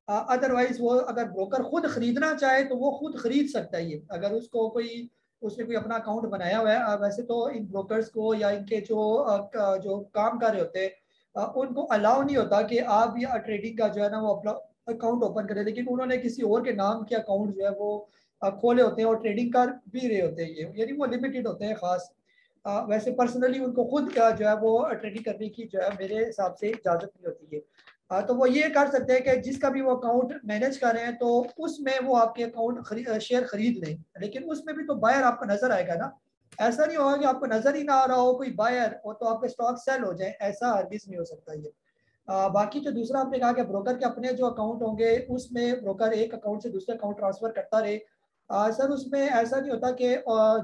अदरवाइज वो अगर ब्रोकर खुद खरीदना चाहे तो वो खुद खरीद सकता है। ये अगर उसको कोई, उसने कोई अपना अकाउंट बनाया हुआ है, वैसे तो इन ब्रोकर्स को या इनके जो काम कर रहे होते हैं उनको अलाउ नहीं होता कि आप ये ट्रेडिंग का जो है ना वो अपना अकाउंट ओपन करें, लेकिन उन्होंने किसी और के नाम के अकाउंट जो है वो खोले होते हैं और ट्रेडिंग कर भी रहे होते हैं। ये यानी वो लिमिटेड होते हैं खास। वैसे पर्सनली उनको खुद जो है वो ट्रेडिंग करने की जो है मेरे हिसाब से इजाज़त नहीं होती है। तो वो ये कर सकते हैं कि जिसका भी वो अकाउंट मैनेज कर रहे हैं तो उसमें वो आपके अकाउंट शेयर खरीद लें, लेकिन उसमें भी तो बायर आपको नजर आएगा ना। ऐसा नहीं होगा कि आपको नजर ही ना आ रहा हो कोई बायर और तो आपके स्टॉक सेल हो जाए, ऐसा हरगिज नहीं हो सकता ये। बाकी जो दूसरा आपने कहा कि ब्रोकर के अपने जो अकाउंट होंगे उसमें ब्रोकर एक अकाउंट से दूसरे अकाउंट ट्रांसफर करता रहे, सर उसमें ऐसा नहीं होता कि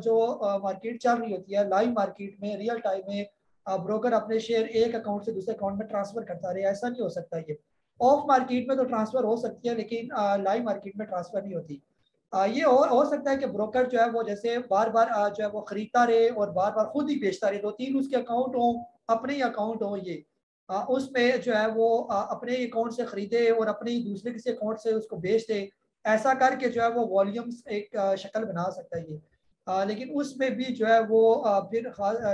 जो मार्केट चल रही होती है लाइव मार्केट में रियल टाइम में ब्रोकर अपने शेयर एक अकाउंट से दूसरे अकाउंट में ट्रांसफर करता रहे, ऐसा नहीं हो सकता ये। ऑफ मार्केट में तो ट्रांसफर हो सकती है लेकिन लाइव मार्केट में ट्रांसफर नहीं होती। ये हो सकता है कि ब्रोकर जो है वो जैसे बार बार जो है वो खरीदता रहे और बार बार खुद ही बेचता रहे, 2 3 उसके अकाउंट हो, अपने ही अकाउंट हो ये, उसमें जो है वो अपने अकाउंट से खरीदे और अपने ही दूसरे किसी अकाउंट से उसको बेच दे। ऐसा करके जो है वो वॉल्यूम्स एक शक्ल बना सकता है ये। लेकिन उसमें भी जो है वो फिर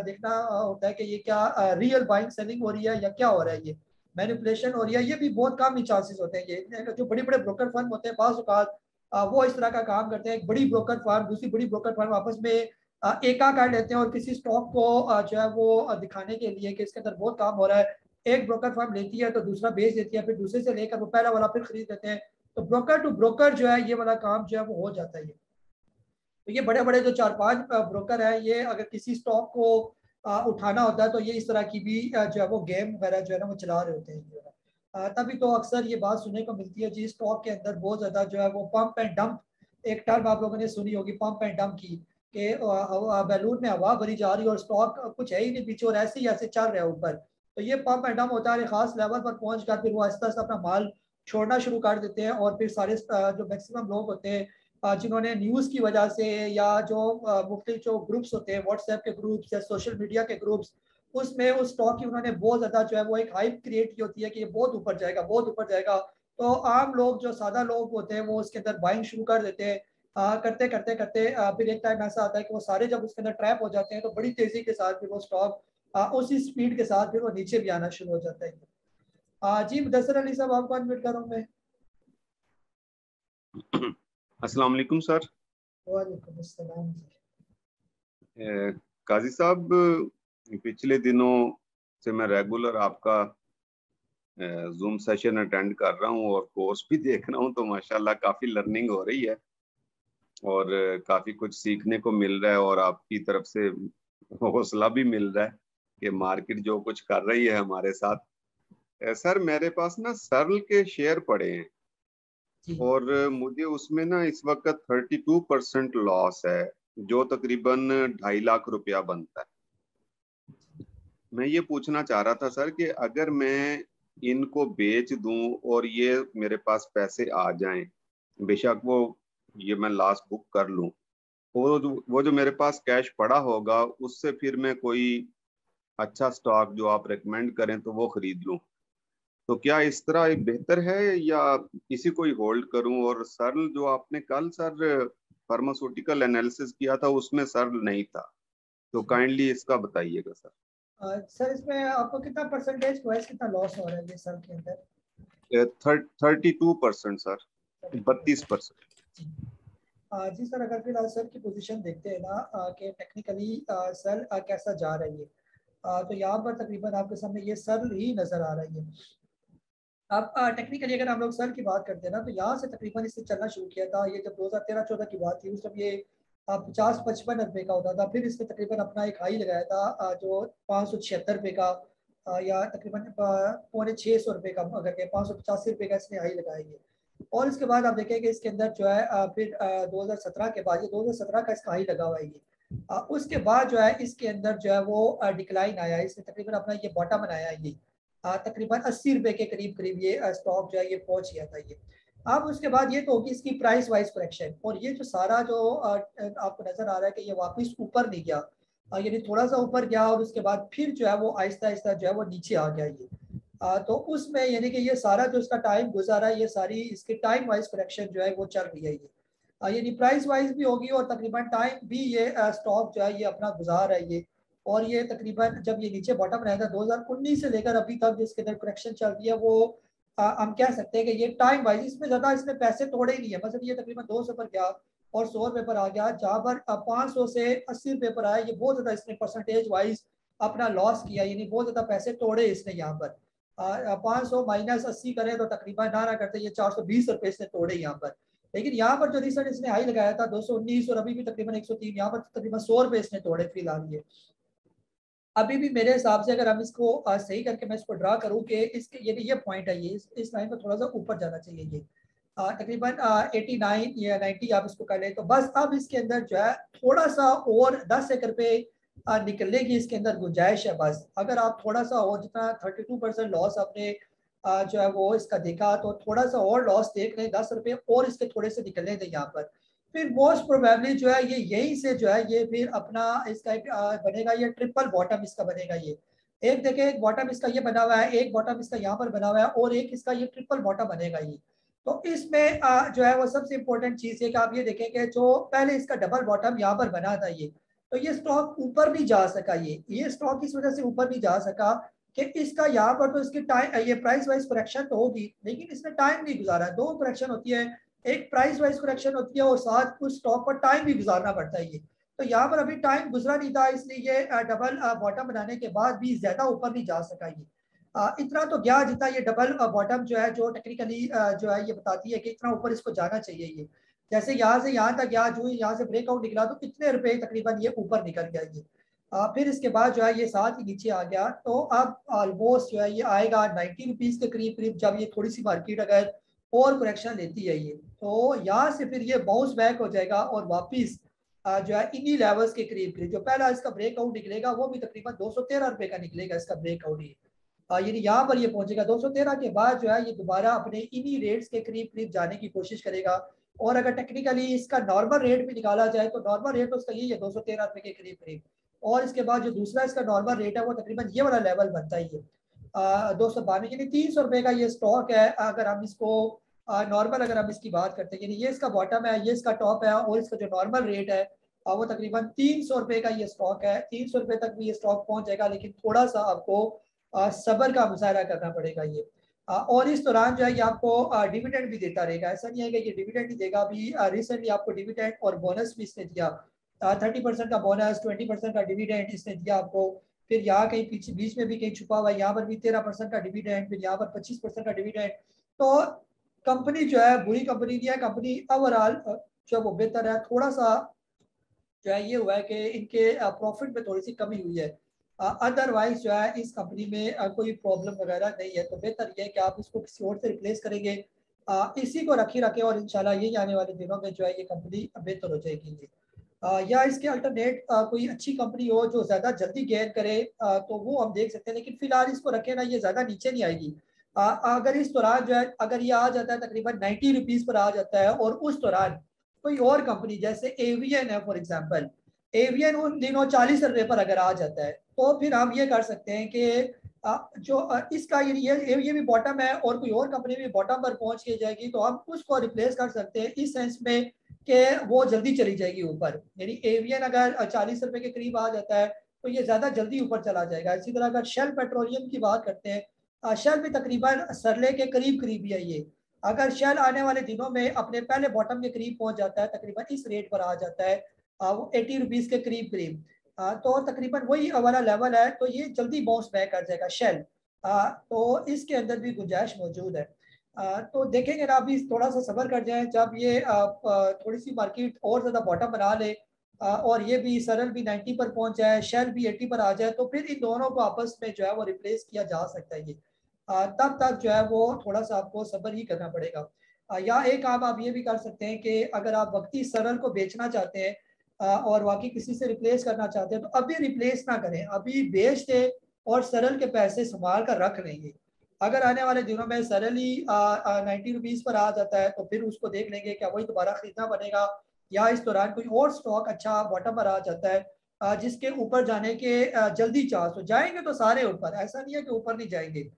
देखना होता है कि ये क्या रियल बाइंग सेलिंग हो रही है या क्या हो रहा है, ये मैनिपुलेशन हो रही है। ये भी बहुत कम ही चांसेस होते हैं। ये जो बड़े बड़े ब्रोकर फर्म होते हैं बाज़ औक़ात वो इस तरह का काम करते हैं। एक बड़ी ब्रोकर फर्म दूसरी बड़ी ब्रोकर फर्म आपस में एका कर लेते हैं और किसी स्टॉक को जो है वो दिखाने के लिए कि इसके अंदर बहुत काम हो रहा है, एक ब्रोकर फर्म लेती है तो दूसरा बेच देती है, फिर दूसरे से लेकर वो पहला वाला फिर खरीद लेते हैं। तो ब्रोकर टू ब्रोकर जो है ये वाला काम जो है वो हो जाता है। तो ये बड़े बड़े जो 4 5 ब्रोकर है, ये अगर किसी स्टॉक को उठाना होता है तो ये इस तरह की भी जो है वो गेम वगैरह जो है ना वो चला रहे होते हैं। तभी तो अक्सर ये बात सुनने को मिलती है जी, स्टॉक के अंदर बहुत ज्यादा जो है वो पंप एंड डंप, एक टर्म आप लोगों ने सुनी होगी पंप एंड डंप की, कि बैलून में हवा भरी जा रही है और स्टॉक कुछ है ही नहीं पीछे और ऐसे ही ऐसे चल रहा है ऊपर। तो ये पंप एंड डंप होता है, खास लेवल पर पहुंच कर फिर वो आहिस्ता आहिस्ता अपना माल छोड़ना शुरू कर देते हैं और फिर सारे जो मैक्सिमम लोग होते हैं जिन्होंने न्यूज़ की वजह से या जो मुख्तलिफ जो ग्रुप्स होते हैं व्हाट्सएप के ग्रुप्स या सोशल मीडिया के ग्रुप्स, उसमें उस स्टॉक की उन्होंने बहुत ज़्यादा जो है वो एक हाइप क्रिएट की होती है कि ये बहुत ऊपर जाएगा बहुत ऊपर जाएगा। तो आम लोग जो सादा लोग होते हैं वो उसके अंदर बाइंग शुरू कर देते हैं। करते करते करते फिर एक टाइम ऐसा आता है कि वो सारे जब उसके अंदर ट्रैप हो जाते हैं तो बड़ी तेज़ी के साथ फिर वो स्टॉक उसी स्पीड के साथ फिर वो नीचे भी आना शुरू हो जाता है। जी मुदस्सिर अली साहब, आपको अनम्यूट कर रहा हूँ मैं। अस्सलाम वालेकुम सर। वालेकुम अस्सलाम जी। काजी साहब, पिछले दिनों से मैं रेगुलर आपका जूम सेशन अटेंड कर रहा हूँ और कोर्स भी देख रहा हूँ, तो माशाल्लाह काफ़ी लर्निंग हो रही है और काफ़ी कुछ सीखने को मिल रहा है और आपकी तरफ से हौसला भी मिल रहा है कि मार्केट जो कुछ कर रही है हमारे साथ। सर मेरे पास ना सर्ल के शेयर पड़े हैं और मुझे उसमें ना इस वक्त 32% लॉस है, जो तकरीबन 2.5 लाख रुपया बनता है। मैं ये पूछना चाह रहा था सर कि अगर मैं इनको बेच दूं और ये मेरे पास पैसे आ जाएं, बेशक ये मैं लॉस बुक कर लूं, वो जो मेरे पास कैश पड़ा होगा उससे फिर मैं कोई अच्छा स्टॉक जो आप रेकमेंड करें तो वो खरीद लूं, तो क्या इस तरह एक बेहतर है या इसी को ही होल्ड करूं? और सरल जो आपने कल सर फार्मास्यूटिकल एनालिसिस किया था उसमें सरल नहीं था, तो काइंडली इसका बताइएगा सर। सर इसमें आपको कितना परसेंटेज वाइज कितना लॉस हो रहा है ये साल के अंदर? 32% सर, 32%। जी सर, अगर फिर सर की पोजीशन देखते हैं ना कि टेक्निकली सर कैसा जा रही है, तो यहाँ पर तकरीबन आपके सामने ये सर ही नजर आ रही है। अब टेक्निकली अगर हम लोग सर की बात करते हैं ना, तो यहाँ से तकरीबन इससे चलना शुरू किया था। ये जब 2013-14 की बात थी, उस समय ये 50-55 रुपये का होता था। फिर इसने तकरीबन अपना एक हाई लगाया था जो 576 रुपये का, या तकरीबन 550-600 रुपये का, अगर के 585 रुपये का इसने हाई लगाया है। और इसके बाद आप देखें कि इसके अंदर जो है फिर 2017 के बाद, ये 2017 का इसका हाई लगा हुआ है ये। उसके बाद जो है इसके अंदर जो है वो डिक्लाइन आया है। इसने तकरीबन अपना ये बॉटम बनाया है ये, तकरीबन 80 रुपए के करीब करीब ये स्टॉक जो है ये पहुंच गया था ये। अब उसके बाद ये तो होगी इसकी प्राइस वाइज करेक्शन, और ये जो सारा जो आपको नजर आ रहा है कि ये वापस ऊपर नहीं गया, यानी थोड़ा सा ऊपर गया और उसके बाद फिर जो है वो आहिस्ता आहिस्ता जो है वो नीचे आ गया ये। तो उसमें यानी कि ये सारा जो इसका टाइम गुजारा है, ये सारी इसकी टाइम वाइज करेक्शन जो है वो चल रही है ये, यानी प्राइस वाइज भी होगी और तकरीबन टाइम भी ये स्टॉक जो है ये अपना गुजार है ये। और ये तकरीबन जब ये नीचे बॉटम रहा था 2019 से लेकर अभी तक जिसके अंदर करेक्शन चल रही है, वो हम कह सकते हैं कि ये टाइम वाइज इसमें ज्यादा इसने पैसे तोड़े ही नहीं है। मतलब ये तकरीबन 200 पर गया और 100 रुपये पर आ गया, जहाँ पर 500 से 80 रुपये पर आया, ये बहुत ज्यादा इसने परसेंटेज वाइज अपना लॉस किया, यानी बहुत ज्यादा पैसे तोड़े इसने यहाँ पर। 500 माइनस 80 करें तो तकरीबन ना करते ये 420 रुपये इसने तोड़े यहाँ पर। लेकिन यहाँ पर जो रिसेंट इसने हाई लगाया था 219 और अभी भी तकरीबन 103, यहाँ पर तकरीबन 100 रुपये इसने तोड़े फिलहाल ये। अभी भी मेरे हिसाब से अगर हम इसको सही करके मैं इसको ड्रा करूँ कि इसके ये पॉइंट है ये, इस लाइन को थोड़ा सा ऊपर जाना चाहिए ये, तकरीबन 89 या 90 आप इसको कर लें तो बस। अब इसके अंदर जो है थोड़ा सा और 10 एक रुपये निकलने की इसके अंदर गुंजाइश है बस। अगर आप थोड़ा सा और, जितना 32% लॉस आपने जो है वो इसका देखा, तो थोड़ा सा और लॉस देख लें, 10 रुपये और इसके थोड़े से निकलने दें यहाँ पर। फिर मोस्ट प्रोबेबली जो है ये यहीं से जो है ये फिर अपना इसका एक बनेगा, ये ट्रिपल बॉटम इसका बनेगा ये। एक देखें, एक बॉटम इसका ये बना हुआ है, एक बॉटम इसका यहाँ पर बना हुआ है, और एक इसका ये ट्रिपल बॉटम बनेगा ये। तो इसमें जो है वो सबसे इंपॉर्टेंट चीज है कि आप ये देखें कि जो पहले इसका डबल बॉटम यहाँ पर बना था ये, तो ये स्टॉक ऊपर नहीं जा सका ये स्टॉक इस वजह से ऊपर नहीं जा सका कि इसका यहाँ पर तो इसकी टाइम, ये प्राइस वाइज करेक्शन तो होगी लेकिन इसने टाइम नहीं गुजारा। दो करेक्शन होती है, एक प्राइस वाइज करेक्शन होती है और साथ कुछ स्टॉक पर टाइम भी गुजारना पड़ता है ये। तो यहाँ पर अभी टाइम गुजरा नहीं था, इसलिए ये डबल बॉटम बनाने के बाद भी ज्यादा ऊपर नहीं जा सका ये। इतना तो गया जितना ये डबल बॉटम जो है, जो टेक्निकली जो है ये बताती है कि इतना ऊपर इसको जाना चाहिए ये। जैसे यहाँ से यहाँ तक गया, जो यहाँ से ब्रेकआउट निकला तो कितने रुपए तकरीबन ये ऊपर निकल गया ये। फिर इसके बाद जो है ये साथ ही नीचे आ गया, तो अब ऑलमोस्ट जो है ये आएगा 90 रुपीज के करीब करीब, जब ये थोड़ी सी मार्केट अगर और करेक्शन लेती है ये, तो यहाँ से फिर ये बाउंस बैक हो जाएगा और वापिस जो है इन्हीं लेवल्स के करीब करीब जो पहला इसका ब्रेकआउट निकलेगा वो भी तकरीबन 213 रुपए का निकलेगा इसका ब्रेकआउट ही, यानी यहाँ पर ये पहुंचेगा 213 के बाद जो है ये दोबारा अपने इन्हीं रेट्स के करीब करीब जाने की कोशिश करेगा। और अगर टेक्निकली इसका नॉर्मल रेट भी निकाला जाए तो नॉर्मल रेट उसका यही है 213 रुपए के करीब करीब। और इसके बाद जो दूसरा इसका नॉर्मल रेट है वो तकरीबन ये वाला लेवल बनता ही है 292, यानी 300 रुपए का ये स्टॉक है। अगर हम इसको नॉर्मल अगर हम इसकी बात करते हैं, यानी ये इसका बॉटम है, ये इसका टॉप है, और इसका जो नॉर्मल रेट है वो तकरीबन 300 रुपए का ये स्टॉक है। 300 रुपए तक भी ये स्टॉक पहुंच जाएगा, लेकिन थोड़ा सा आपको सब्र का मुजाहरा करना पड़ेगा ये। और इस दौरान जो है ये आपको डिविडेंड भी देता रहेगा, ऐसा नहीं है कि ये डिविडेंड ही देगा। अभी रिसेंटली आपको डिविडेंड और बोनस भी इसने दिया, 30% का बोनस, 20% का डिविडेंड इसने दिया आपको। फिर यहाँ कहीं पीछे बीच में भी कहीं छुपा हुआ है, यहाँ पर भी 13% का डिविडेंड, फिर यहाँ पर 25% का डिविडेंड। तो कंपनी जो है बुरी कंपनी नहीं है, कंपनी ओवरऑल जो है वो बेहतर है। थोड़ा सा जो है ये हुआ है कि इनके प्रॉफिट में थोड़ी सी कमी हुई है, अदरवाइज जो है इस कंपनी में कोई प्रॉब्लम वगैरह नहीं है। तो बेहतर ये है कि आप इसको किसी और से रिप्लेस करेंगे, इसी को रखे रखें और इंशाल्लाह यही आने वाले दिनों में जो है ये कंपनी बेहतर हो जाएगी। या इसके अल्टरनेट कोई अच्छी कंपनी हो जो ज़्यादा जल्दी गेन करे, तो वो हम देख सकते हैं, लेकिन फिलहाल इसको रखें ना, ये ज़्यादा नीचे नहीं आएगी। अगर इस दौरान जो है अगर ये आ जाता है तकरीबन 90 रुपीज़ पर आ जाता है और उस दौरान कोई और कंपनी जैसे एवियन है फॉर एग्जांपल, एवियन उन दिनों 40 रुपये पर अगर आ जाता है तो फिर हम ये कर सकते हैं कि इसका ये भी बॉटम है और कोई और कंपनी भी बॉटम पर पहुंच के जाएगी तो हम उसको रिप्लेस कर सकते हैं इस सेंस में कि वो जल्दी चली जाएगी ऊपर। यानी एवियन अगर 40 रुपये के करीब आ जाता है तो ये ज़्यादा जल्दी ऊपर चला जाएगा। इसी तरह अगर शेल पेट्रोलियम की बात करते हैं, शेल भी तकरीबन सरले के करीब करीब ही है ये। अगर शेल आने वाले दिनों में अपने पहले बॉटम के करीब पहुंच जाता है, तकरीबन इस रेट पर आ जाता है, वो 80 रुपीज़ के करीब करीब, तो तकरीबन वही वाला लेवल है, तो ये जल्दी बाउंस बैक कर जाएगा शेल। तो इसके अंदर भी गुंजाइश मौजूद है। तो देखेंगे ना, अभी थोड़ा सा सब्र कर जाए, जब ये थोड़ी सी मार्केट और ज़्यादा बॉटम बना ले और ये भी सरल भी 90 पर पहुंच जाए, शेल भी 80 पर आ जाए, तो फिर इन दोनों को आपस में जो है वो रिप्लेस किया जा सकता है। ये तब तक जो है वो थोड़ा सा आपको सब्र ही करना पड़ेगा। या एक काम आप ये भी कर सकते हैं कि अगर आप वक्ती सरल को बेचना चाहते हैं और बाकी किसी से रिप्लेस करना चाहते हैं तो अभी रिप्लेस ना करें, अभी बेच दें और सरल के पैसे संभाल कर रख लेंगे। अगर आने वाले दिनों में सरल ही 90 रुपीज़ पर आ जाता है तो फिर उसको देख लेंगे क्या वही दोबारा खरीदना बनेगा, या इस दौरान कोई और स्टॉक अच्छा बॉटम पर आ जाता है जिसके ऊपर जाने के जल्दी चांस हो। जाएंगे तो सारे ऊपर, ऐसा नहीं है कि ऊपर नहीं जाएंगे,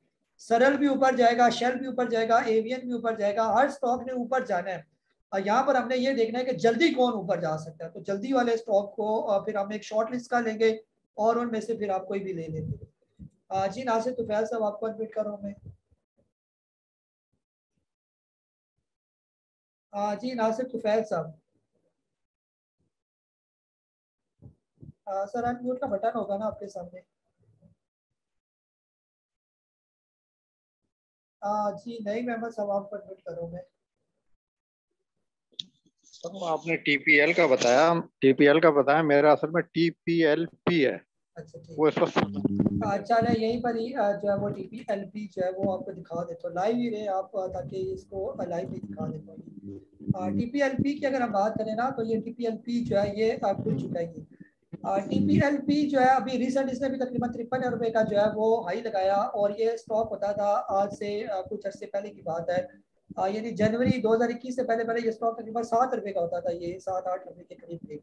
सरल भी ऊपर जाएगा, शेल भी ऊपर जाएगा, एवियन भी ऊपर जाएगा, हर स्टॉक ने ऊपर जाना है। यहाँ पर हमने ये देखना है कि जल्दी कौन ऊपर जा सकता है, तो जल्दी वाले स्टॉक को फिर हम एक शॉर्ट लिस्ट का लेंगे और उनमें से फिर आप कोई भी ले लेंगे। जी नासिर तुफैल साहब, आपको अनम्यूट कर रहा हूँ मैं। जी नासिर तुफैल साहब, सर अनम्यूट का बटन होगा ना आपके सामने। जी नहीं मेहमद साहब, आपको अनम्यूट कर रहा हूँ मैं। तो आपने टीपीएल का बताया, मेरा असल में टीपीएलपी है। अच्छा ठीक, वो इसको चले यहीं पर ही जो है वो टीपीएलपी जो है वो आपको दिखा देता हूँ, लाइव ही रहे आप ताकि इसको लाइव भी दिखा देता हूँ। टीपीएलपी की अगर हम बात करें ना तो ये टीपीएलपी जो है ये खुल चुका है। टीपीएलपी जो है अभी रिसेंट इसने भी तकरीबन 53 रुपये का जो है वो हाई लगाया और ये स्टॉक होता था आज से कुछ अर्से पहले की बात है, यानी जनवरी 2021 से पहले ये स्टॉक तकरीबन 7 रुपये का होता था, ये 7-8 रुपये के करीब थे।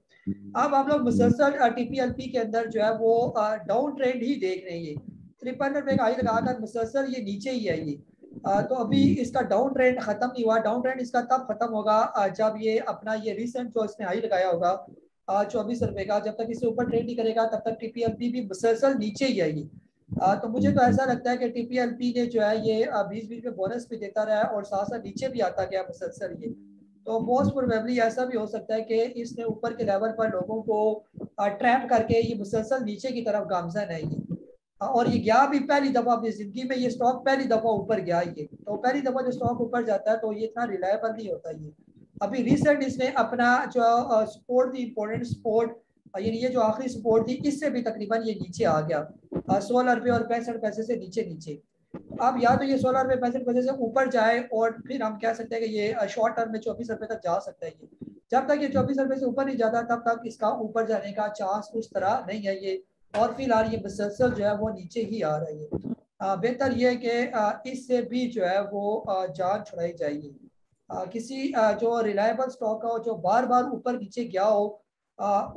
अब हम लोग मुसलसल टीपीएलपी के अंदर जो है वो डाउन ट्रेंड ही देख रहे हैं। 53 रुपये का हाई लगाकर मुसलसल ये नीचे ही है ये। तो अभी इसका डाउन ट्रेंड खत्म नहीं हुआ, डाउन ट्रेंड इसका तब खत्म होगा जब ये अपना ये रिसेंट जो इसने हाई लगाया होगा 24 रुपये का, जब तक इसे ऊपर ट्रेड नहीं करेगा तब तक टीपीएलपी भी मुसलसल नीचे ही आएगी। तो मुझे तो ऐसा लगता है कि टीपीएलपी ने जो है ये बीच बीच में बोनस भी देता रहा है और साथ साथ नीचे भी आता गया मुसलसल ये। तो मोस्ट प्रोबेबली ऐसा भी हो सकता है कि इसने ऊपर के लेवल पर लोगों को ट्रैप करके ये मुसलसल नीचे की तरफ गामजन है ये। और ये गया भी पहली दफा अपनी जिंदगी में, ये स्टॉक पहली दफा ऊपर गया ये। तो पहली दफा जो स्टॉक ऊपर जाता है तो ये इतना रिलायबल नहीं होता ये। अभी रिसेंट इसने अपना जो सपोर्ट थी, इंपॉर्टेंट सपोर्ट, यानी ये जो आखिरी सपोर्ट थी इससे भी तकरीबन ये नीचे आ गया 16 रुपये और 65 पैसे से नीचे। अब या तो ये 16 रुपये 65 पैसे से ऊपर जाए और फिर हम कह सकते हैं कि ये शॉर्ट टर्म में 24 रुपये तक जा सकता है ये। जब तक ये 24 रुपये से ऊपर नहीं जाता तब तक इसका ऊपर जाने का चांस उस तरह नहीं है ये, और फिलहाल ये मुसलसल जो है वो नीचे ही आ रही है। बेहतर ये है कि इससे भी जो है वो जान छुड़ाई जाएगी। किसी जो रिलायबल स्टॉक हो जो बार बार ऊपर नीचे गया हो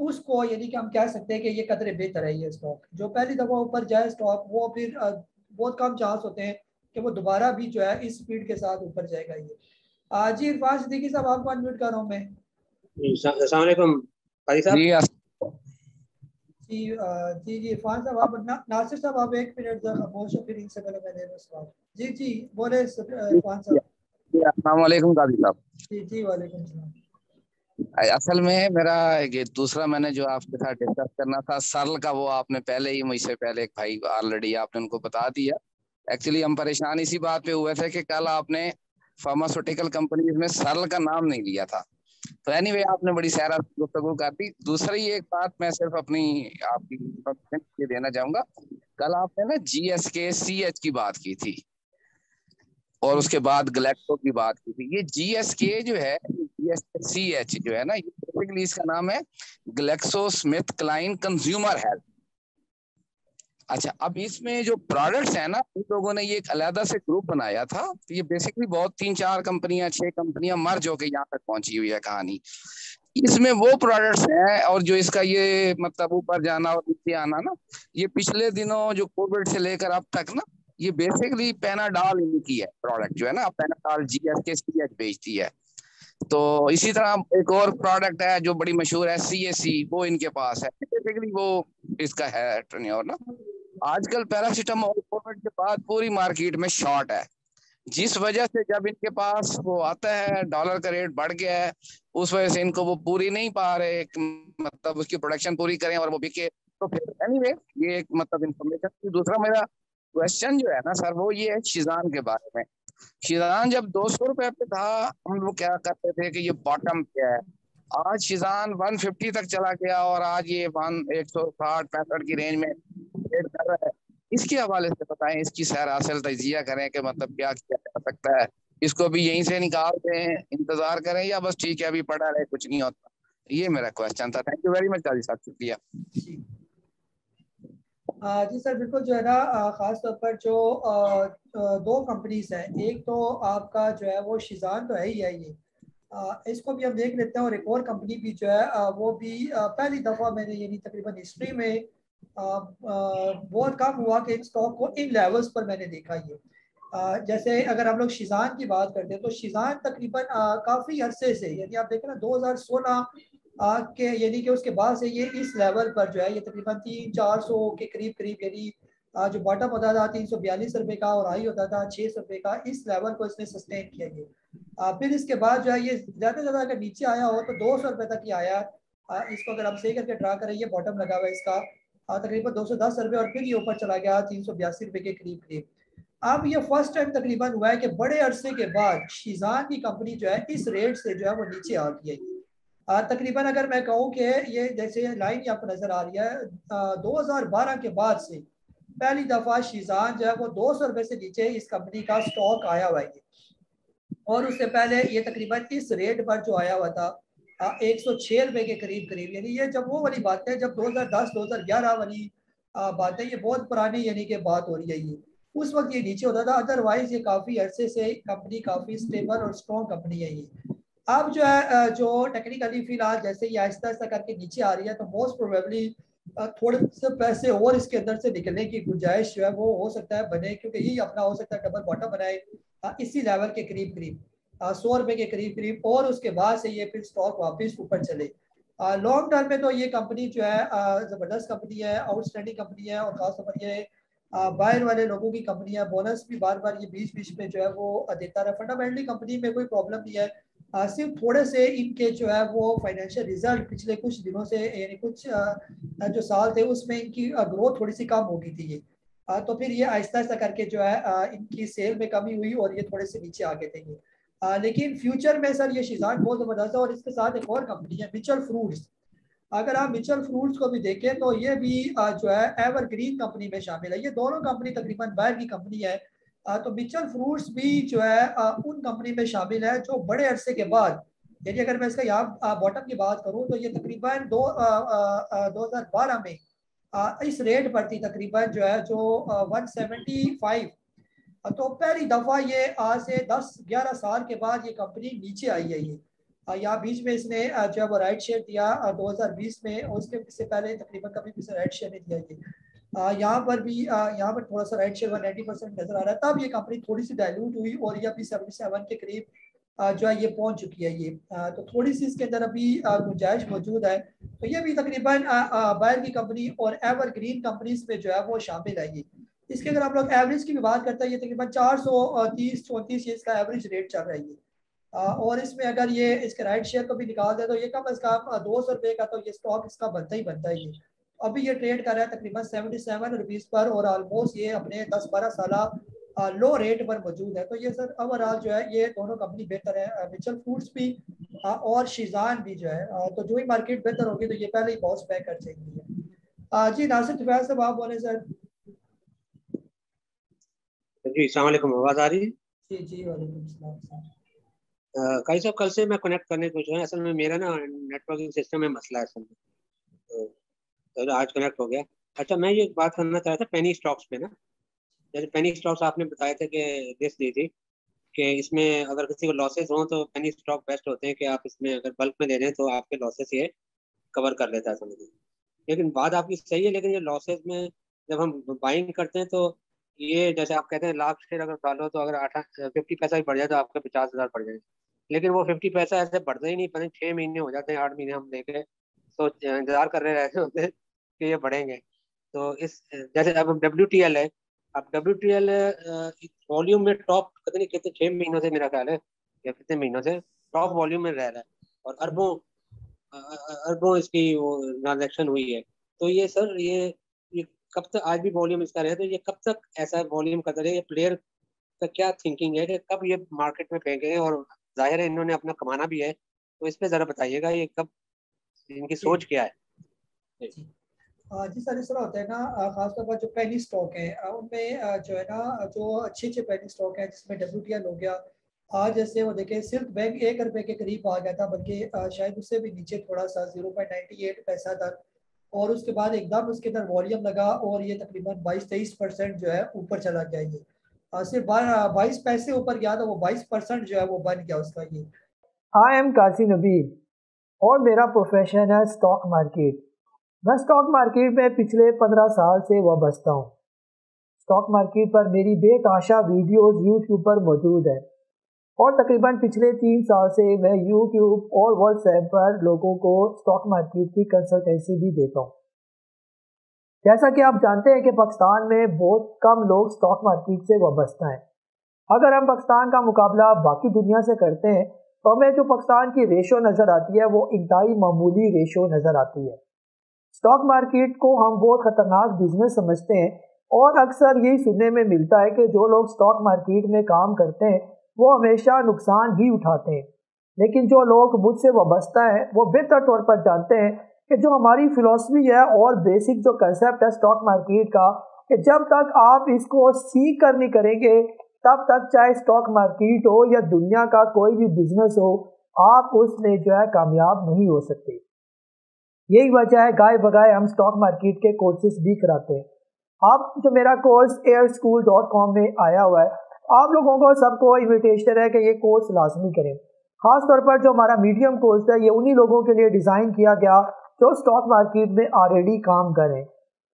उसको, यानी कि हम कह सकते हैं कि ये कदरे बेहतर है ये स्टॉक। जो पहली दफा ऊपर जाए स्टॉक वो फिर बहुत कम चांस होते हैं कि वो दोबारा भी जो है इस स्पीड के साथ ऊपर जाएगा ये। जी इरफान सिद्दीकी साहब, आपको अनम्यूट कर रहा हूँ मैं। अस्सलाम वालेकुम कादी साहब। जी इरफान साहब, आप नासिर साहब आप एक मिनट खामोश हो, फिर इनसे पहले मैं दे रहा सवाल। जी बोले इरफान साहब। अस्सलाम वालेकुम कादी साहब। जी वालेकुम सलाम। असल में मेरा ये दूसरा मैंने जो आपके साथ डिस्कस करना था सरल का, वो आपने पहले ही मुझसे पहले एक भाई ऑलरेडी आपने उनको बता दिया। एक्चुअली हम परेशान इसी बात पे हुए थे कि कल आपने फार्मास्यूटिकल कंपनीज में सरल का नाम नहीं लिया था। तो एनीवे आपने बड़ी सारा गुफ्तगू कर दी। दूसरी एक बात मैं सिर्फ अपनी आपकी ये देना चाहूंगा, कल आपने ना GSK CH की बात की थी और उसके बाद ग्लैक्सो की बात की थी। ये GSK जो है, GSK CH जो है ना, ये बेसिकली इसका नाम है GlaxoSmithKline consumer health. अच्छा, अब इसमें जो प्रोडक्ट्स है ना, इन लोगों ने ये एक अलग से ग्रुप बनाया था। ये बेसिकली बहुत 3-4 कंपनियां 6 कंपनियां मर्ज होकर यहाँ तक पहुंची हुई है कहानी। इसमें वो प्रोडक्ट्स हैं और जो इसका ये मतलब ऊपर जाना और नीचे आना ना, ये पिछले दिनों जो कोविड से लेकर अब तक ना, ये बेसिकली पेनाडॉल इनकी है प्रोडक्ट जो है ना, पेनाडॉल GSK CH बेचती है। तो इसी तरह एक और प्रोडक्ट है जो बड़ी मशहूर है CAC, वो इनके पास है। बेसिकली वो इसका है टर्नओवर ना। आजकल पैरासीटामोल कोविड के बाद पूरी मार्केट में शॉर्ट है, जिस वजह से जब इनके पास वो आता है डॉलर का रेट बढ़ गया है, उस वजह से इनको वो पूरी नहीं पा रहे, मतलब उसकी प्रोडक्शन पूरी करें और वो बिके। तो फिर एनीवे ये एक मतलब इंफॉर्मेशन। दूसरा मेरा क्वेश्चन जो है ना सर, वो ये है शीज़ान के बारे में। शीज़ान जब 200 रुपए पे था, हम लोग क्या करते थे कि ये बॉटम पे है। आज शीज़ान 150 तक चला गया और आज ये 160-65 की रेंज में ट्रेड कर रहा है। इसके हवाले से बताएं, इसकी सैर हासिल तजिया करें कि मतलब क्या किया जा सकता है, इसको भी यहीं से निकाल दें, इंतजार करें, या बस ठीक है अभी पड़ा रहे कुछ नहीं होता। ये मेरा क्वेश्चन था। थैंक यू वेरी मच काजी साहब, शुक्रिया। जी सर, बिल्कुल जो है ना, ख़ास तौर पर जो दो कंपनीज हैं, एक तो आपका जो है वो शीज़ान तो है ही है, ये इसको भी हम देख लेते हैं। और एक और कंपनी भी जो है वो भी पहली दफ़ा मैंने यानी तकरीबन हिस्ट्री में बहुत कम हुआ कि इन स्टॉक को इन लेवल्स पर मैंने देखा। ये जैसे अगर हम लोग शीज़ान की बात करते हैं तो शीज़ान तकरीबन काफ़ी अरसे से, यानी आप देखें ना 2016 के यानी कि उसके बाद से ये इस लेवल पर जो है ये तकरीबन 300-400 के करीब करीब, यानी जो बॉटम होता था 342 रुपये का और हाई होता था 600 रुपये का, इस लेवल को इसने सस्टेन किया। ये फिर इसके बाद जो है ये ज़्यादा से ज़्यादा अगर नीचे आया हो तो 200 रुपये तक ही आया। इसको अगर हम सही करके ड्रा करें, ये बॉटम लगा हुआ है इसका तकरीबन 210 रुपये, और फिर ये ऊपर चला गया 382 रुपये के करीब करीब। अब ये फर्स्ट टाइम तकरीबन हुआ है कि बड़े अरसे के बाद शीज़ान की कंपनी जो है इस रेट से जो है वो नीचे आ गई है। तकरीबन अगर मैं कहूँ कि ये जैसे लाइन यहाँ पर नजर आ रही है, 2012 के बाद से पहली दफा शीज़ान जो है वो 200 रुपये से नीचे इस कंपनी का स्टॉक आया हुआ है। और उससे पहले ये तकरीबन इस रेट पर जो आया हुआ था 106 रुपये के करीब करीब, यानी ये जब वो वाली बात है जब 2010-2011 वाली बात है, ये बहुत पुरानी यानी कि बात हो रही है। ये उस वक्त ये नीचे होता था, अदरवाइज ये काफ़ी अरसे से कंपनी काफ़ी स्टेबल और स्ट्रॉन्ग कंपनी है ये। अब जो है जो टेक्निकली फिलहाल जैसे ही आहिस्ता आहिस्ता करके नीचे आ रही है, तो मोस्ट प्रोबेबली थोड़े से पैसे और इसके अंदर से निकलने की गुंजाइश जो है वो हो सकता है बने, क्योंकि यही अपना हो सकता है डबल बॉटम बनाए इसी लेवल के करीब करीब 100 रुपये के करीब करीब, और उसके बाद से ये फिर स्टॉक वापस ऊपर चले। लॉन्ग टर्म में तो ये कंपनी जो है ज़बरदस्त कंपनी है, आउटस्टैंडिंग कंपनी है, और खासतौर ये बाहर वाले लोगों की कंपनी है। बोनस भी बार बार ये बीच बीच में जो है वो देता रहा। फंडामेंटली कंपनी में कोई प्रॉब्लम नहीं है, सिर्फ थोड़े से इनके जो है वो फाइनेंशियल रिजल्ट पिछले कुछ दिनों से यानी कुछ जो साल थे उसमें इनकी ग्रोथ थोड़ी सी कम हो गई थी। ये तो फिर ये आहिस्ता आहिस्ता करके जो है इनकी सेल में कमी हुई और ये थोड़े से नीचे आ गए थे ये। लेकिन फ्यूचर में सर ये शीज़ान बहुत ज़बरदस्त है। और इसके साथ एक और कंपनी है मिचल फ्रूट्स। अगर आप मिचल फ्रूट्स को भी देखें तो ये भी जो है एवरग्रीन कंपनी में शामिल है। ये दोनों कंपनी तकरीबन बाहर की कंपनी है। तो मिचल फ्रूट्स भी जो है उन कंपनी में शामिल है जो बड़े अरसे के बाद, यानी अगर मैं इसका यहाँ बॉटम की बात करूँ तो ये तकरीबन 2012 में इस रेट पर थी तकरीबन जो है जो 175। तो पहली दफ़ा ये आज से 10-11 साल के बाद ये कंपनी नीचे आई है। ये यहाँ बीच में इसने जो है वो राइट शेयर दिया 2020 में, और उसके इससे पहले तकरीबन कभी भी राइट शेयर नहीं दिया। ये यहाँ पर भी यहाँ पर थोड़ा सा राइट शेयर 90% नजर आ रहा है। तब ये कंपनी थोड़ी सी डायलूट हुई और ये अभी 77 के करीब जो है ये पहुंच चुकी है। ये तो थोड़ी सी इसके अंदर अभी गुंजाइश मौजूद है। तो ये भी तकरीबन बाहर की कंपनी और एवरग्रीन कंपनीज में जो है वो शामिल है। ये इसके अगर आप लोग एवरेज की भी बात करते हैं, ये तकरीबन 430-34 इसका एवरेज रेट चल रहा है। और इसमें अगर ये इसके राइट शेयर को भी निकाल दे तो ये कम से कम 200 रुपये का तो ये स्टॉक इसका बनता ही बनता है। ये अभी ये ट्रेड कर रहा है तकरीबन 77 रुपीज़ पर और ऑलमोस्ट ये अपने 10-12 साल लो रेट पर मौजूद है। तो ये सर ओवरऑल जो है ये दोनों कंपनी बेहतर है, मिचल फूड्स भी और शीजान भी जो है। तो जो ही मार्केट बेहतर होगी तो ये पहले ही बाउंस बैक कर जाएंगी। जी नासिर तुफैल साहब आप बोले सर। जी अस्सलाम वालेकुम, आवाज़ आ रही है? जी जी वालेकुम सलाम। कई साहब कल से मैं कनेक्ट करने को जो है, असल में मेरा ना नेटवर्किंग सिस्टम में मसला है असल में, तो आज कनेक्ट हो गया। अच्छा, मैं ये बात करना चाह रहा था पेनी स्टॉक्स पे ना। जैसे पेनी स्टॉक्स आपने बताया था कि लिस्ट दी थी कि इसमें अगर किसी को लॉसेस हों तो पेनी स्टॉक बेस्ट होते हैं कि आप इसमें अगर बल्क में ले रहे हैं तो आपके लॉसेस ये कवर कर लेता है समझिए। लेकिन बात आपकी सही है, लेकिन ये लॉसेस में जब हम बाइंग करते हैं तो ये जैसे आप कहते हैं लाख शेयर अगर डालो तो अगर 50 पैसा भी बढ़ जाए तो आपके 50,000 बढ़ जाए, लेकिन वो 50 पैसा ऐसे बढ़ता ही नहीं, पता नहीं 6 महीने हो जाते हैं, 8 महीने हम लेके सोच इंतजार कर रहे रहते होते हैं कि ये बढ़ेंगे। तो इस जैसे अब WTL है, अब WTL वॉल्यूम में टॉप पता नहीं कितने 6 महीनों से मेरा ख्याल है या कितने महीनों से टॉप वॉल्यूम में रह रहा है और अरबों अरबों इसकी वो ट्रांजेक्शन हुई है। तो ये सर ये कब तक आज भी वॉल्यूम इसका रहे, तो ये कब तक ऐसा वॉल्यूम करता रहे? ये प्लेयर का क्या थिंकिंग है कि कब ये मार्केट में फेंकेंगे? और जाहिर है इन्होंने अपना कमाना भी है, तो इस पे जरा बताइएगा ये कब, इनकी सोच क्या है? जी सर, इस तरह होता है ना, खासतौर पर जो पेनी स्टॉक है उनमें जो है ना जो अच्छे अच्छे पेनी स्टॉक है जिसमें WTL हो गया। आज जैसे वो देखें सिल्क बैंक 1 रुपये के करीब आ गया था, बल्कि शायद उससे भी नीचे थोड़ा सा 0.98 पैसा तक, और उसके बाद एकदम उसके अंदर वॉल्यूम लगा और ये तकरीबन 22-23% जो है ऊपर चला गया। ये सिर्फ 22 पैसे ऊपर गया तो वो 22% जो है वो बन गया उसका। ये आई एम काजी नबील और मेरा प्रोफेशन है स्टॉक मार्केट। मैं स्टॉक मार्केट में पिछले 15 साल से वाबस्ता हूँ। स्टॉक मार्केट पर मेरी बेतहाशा वीडियोस यूट्यूब पर मौजूद है और तकरीबन पिछले 3 साल से मैं यूट्यूब और व्हाट्सएप पर लोगों को स्टॉक मार्केट की कंसल्टेंसी भी देता हूँ। जैसा कि आप जानते हैं कि पाकिस्तान में बहुत कम लोग स्टॉक मार्केट से वाबस्ता हैं। अगर हम पाकिस्तान का मुकाबला बाकी दुनिया से करते हैं तो हमें जो पाकिस्तान की रेशो नज़र आती है वो इंतहाई मामूली रेशो नज़र आती है। स्टॉक मार्केट को हम बहुत ख़तरनाक बिजनेस समझते हैं और अक्सर यही सुनने में मिलता है कि जो लोग स्टॉक मार्केट में काम करते हैं वो हमेशा नुकसान ही उठाते हैं। लेकिन जो लोग मुझसे वाबस्ता हैं वो बेहतर तौर पर जानते हैं कि जो हमारी फ़िलॉसफी है और बेसिक जो कंसेप्ट है स्टॉक मार्केट का, कि जब तक आप इसको सीख कर नहीं करेंगे तब तक चाहे स्टॉक मार्केट हो या दुनिया का कोई भी बिजनेस हो, आप उसमें जो है कामयाब नहीं हो सकते। यही वजह है गाय बगाए हम स्टॉक मार्केट के कोर्सेज भी कराते हैं। आप जो मेरा कोर्स airschool.com में आया हुआ है, आप लोगों को सबको इन्विटेशन है कि ये कोर्स लाजमी करें। खास तौर पर जो हमारा मीडियम कोर्स है ये उन्हीं लोगों के लिए डिज़ाइन किया गया जो स्टॉक मार्केट में ऑलरेडी काम करें।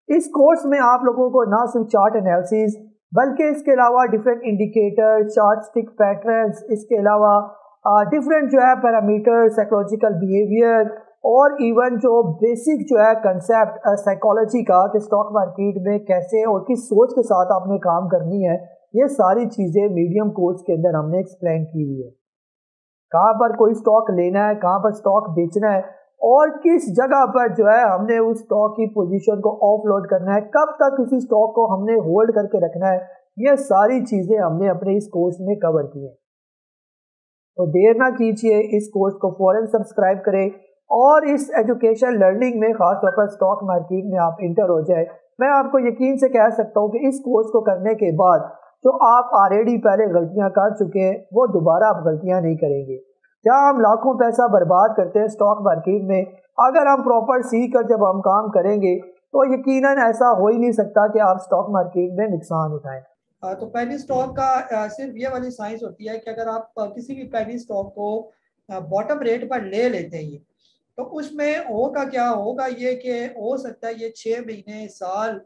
इस कोर्स में आप लोगों को ना सिर्फ चार्ट एनालिसिस बल्कि इसके अलावा different indicator, chart stick patterns, इसके अलावा डिफरेंट जो है पैरामीटर, साइकोलॉजिकल बिहेवियर और इवन जो बेसिक जो है कंसेप्ट साइकोलॉजी का कि स्टॉक मार्केट में कैसे और किस सोच के साथ आपने काम करनी है, ये सारी चीज़ें मीडियम कोर्स के अंदर हमने एक्सप्लेन की हुई है। कहाँ पर कोई स्टॉक लेना है, कहाँ पर स्टॉक बेचना है और किस जगह पर जो है हमने उस स्टॉक की पोजीशन को ऑफलोड करना है, कब तक किसी स्टॉक को हमने होल्ड करके रखना है, ये सारी चीज़ें हमने अपने इस कोर्स में कवर की हैं। तो देर ना कीजिए, इस कोर्स को फौरन सब्सक्राइब करें और इस एजुकेशन लर्निंग में खास तौर पर स्टॉक मार्केट में आप इंटर हो जाए। मैं आपको यकीन से कह सकता हूँ कि इस कोर्स को करने के बाद जो आप ऑलरेडी पहले गलतियाँ कर चुके हैं वो दोबारा आप गलतियाँ नहीं करेंगे। जहाँ हम लाखों पैसा बर्बाद करते हैं स्टॉक मार्केट में, अगर हम प्रॉपर सीख कर जब हम काम करेंगे तो यकीनन ऐसा हो ही नहीं सकता कि आप स्टॉक मार्केट में नुकसान उठाएं। तो पेनी स्टॉक का सिर्फ ये वाली साइंस होती है कि अगर आप किसी भी पेनी स्टॉक को बॉटम रेट पर ले लेते हैं तो उसमें होगा क्या होगा, ये कि हो सकता है ये 6 महीने, साल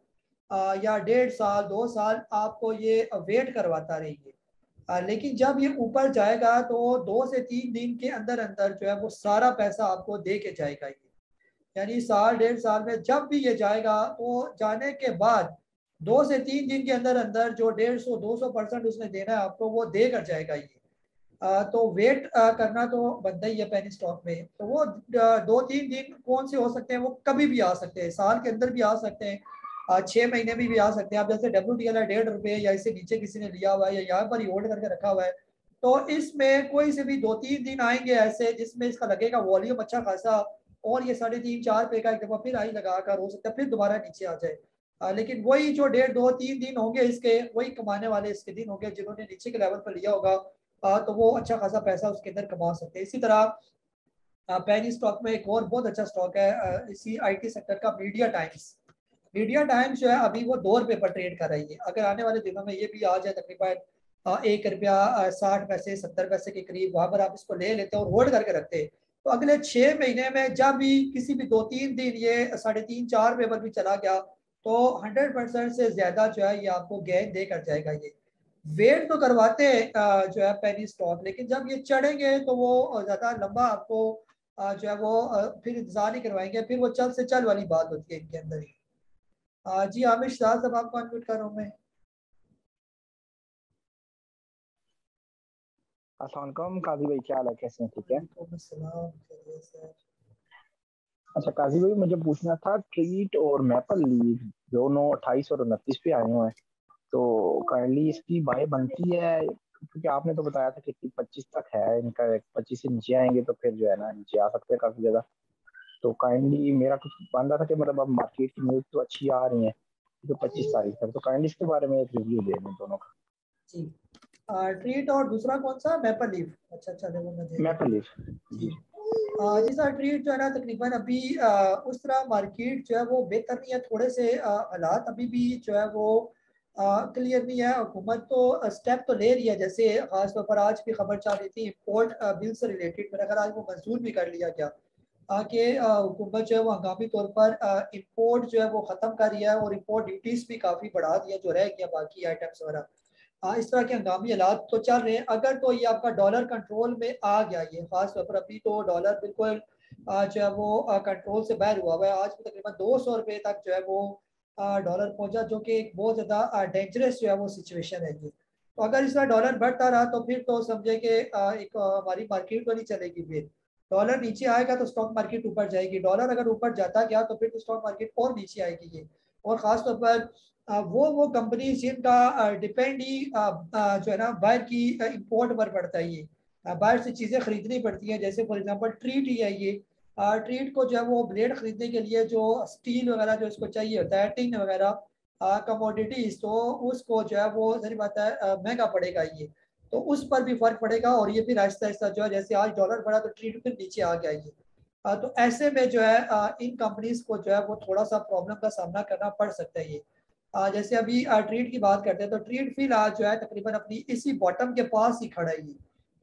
या 1.5 साल, 2 साल आपको ये वेट करवाता रहेगी। लेकिन जब ये ऊपर जाएगा तो 2 से 3 दिन के अंदर अंदर जो है वो सारा पैसा आपको दे के जाएगा। ये यानी साल 1.5 साल में जब भी ये जाएगा तो जाने के बाद 2 से 3 दिन के अंदर अंदर जो 150-200% उसने देना है आपको वो दे कर जाएगा ये। तो वेट करना तो बनता ही है पेनी स्टॉक में। तो वो 2-3 दिन कौन से हो सकते हैं, वो कभी भी आ सकते हैं, साल के अंदर भी आ सकते हैं, 6 महीने में भी आ सकते हैं। अब जैसे WTL है 1.5 रुपये, या इससे नीचे किसी ने लिया हुआ है या यहाँ पर ही होल्ड करके रखा हुआ है, तो इसमें कोई से भी 2-3 दिन आएंगे ऐसे जिसमें इसका लगेगा वॉल्यूम अच्छा खासा, और ये 3.5-4 रुपये का एक दफा फिर आई लगाकर हो सकता है फिर दोबारा नीचे आ जाए। लेकिन वही जो 1.5-2-3 दिन होंगे इसके, वही कमाने वाले इसके दिन होंगे जिन्होंने नीचे के लेवल पर लिया होगा, तो वो अच्छा खासा पैसा उसके अंदर कमा सकते हैं। इसी तरह पेनी स्टॉक में एक और बहुत अच्छा स्टॉक है इसी IT सेक्टर का, मीडिया टाइम्स। मीडिया टाइम्स जो है अभी वो 2 रुपये पर ट्रेड कर रही है। अगर आने वाले दिनों में ये भी आ जाए तकरीबन 1 रुपया 60 पैसे 70 पैसे के करीब, वहां पर आप इसको ले लेते और होल्ड करके रखते हैं, तो अगले 6 महीने में जब भी किसी भी 2-3 दिन ये 3.5-4 रुपये पर भी चला गया, तो 100% से ज्यादा जो है ये आपको गेन दे कर जाएगा। ये वेट तो करवाते हैं जो है पेनी स्टॉक, लेकिन जब ये चढ़ेंगे तो वो ज्यादा लंबा आपको जो है वो फिर इंतजार नहीं करवाएंगे, फिर वो चल से चल वाली बात होती है इनके अंदर ही। जी आमिर शाह साहब आपको अनम्यूट कर रहा हूँ मैं। अस्सलाम काजी भाई, क्या हाल है, कैसे हैं? ठीक है। अच्छा काजी भाई, मुझे पूछना था, ट्रीट और मैपल लीफ दोनों 28 और 29 पे आए हुए हैं, तो काइंडली इसकी बाय बनती है? क्योंकि आपने तो बताया था कि 25 तक है इनका, 25 से नीचे आएंगे तो फिर जो है ना नीचे आ सकते हैं काफी ज्यादा। तो काइंडली मेरा कुछ बन रहा था कि मतलब अब मार्केट की न्यूज तो अच्छी आ रही है तो 25 तारीख तक, तो काइंडली इसके बारे में एक रिव्यू दे दें दोनों का। जी ट्रीट और दूसरा कौन सा, मैपल लीफ? अच्छा देखो मैं मैपल लीफ जी। जी सर, ट्रीट जो है ना तकरीबन अभी उस तरह मार्केट जो है वो बेहतर नहीं है, थोड़े से हालात अभी भी जो है वो क्लियर नहीं है। हुकूमत तो स्टेप तो ले रही है, जैसे खासतौर पर आज भी खबर चल रही थी इम्पोर्ट बिल से रिलेटेड, मेरा ख्याल आज वो मंजूर भी कर लिया गया कि हुकूमत जो है वो हंगामी तौर पर इम्पोर्ट जो है वो ख़त्म कर रही है, और इम्पोर्ट ड्यूटीज़ भी काफ़ी बढ़ा दिया जो रह गया बाकी आइटम्स वगैरह। इस तरह के हंगामी हालात तो चल रहे हैं। अगर तो ये आपका डॉलर कंट्रोल में आ गया, ये खास तौर पर अभी तो डॉलर बिल्कुल जो है वो कंट्रोल से बाहर हुआ है, आज भी तकरीबन 200 रुपये तक जो है वो डॉलर पहुंचा, जो कि एक बहुत ज़्यादा डेंजरस जो है वो सिचुएशन है ये। तो अगर इस तरह डॉलर बढ़ता रहा तो फिर तो समझे कि एक हमारी मार्केट तो नहीं चलेगी, फिर डॉलर नीचे आएगा तो स्टॉक मार्केट ऊपर जाएगी, डॉलर अगर ऊपर जाता गया तो फिर तो स्टॉक मार्केट और नीचे आएगी ये। और ख़ासतौर पर वो कंपनी जिनका डिपेंड ही जो है ना बाहर की इंपोर्ट पर पड़ता है, ये बाहर से चीज़ें खरीदनी पड़ती हैं, जैसे फॉर एग्जांपल ट्रीट ही है ये। ट्रीट को जो है वो ब्लेड खरीदने के लिए जो स्टील वगैरह जो इसको चाहिए होता है, टिन वगैरह कमोडिटीज, तो उसको जो है वो सारी बात है महंगा पड़ेगा ये, तो उस पर भी फर्क पड़ेगा। और ये फिर आहिस्ता आहिस्ता जो है, जैसे आज डॉलर बढ़ा तो ट्रीट फिर नीचे आ गया ये। तो ऐसे में जो है इन कंपनीज को जो है वो थोड़ा सा प्रॉब्लम का सामना करना पड़ सकता है ये। जैसे अभी ट्रीट की बात करते हैं तो ट्रीट फिलहाल जो है तकरीबन अपनी इसी बॉटम के पास ही खड़ा है ये।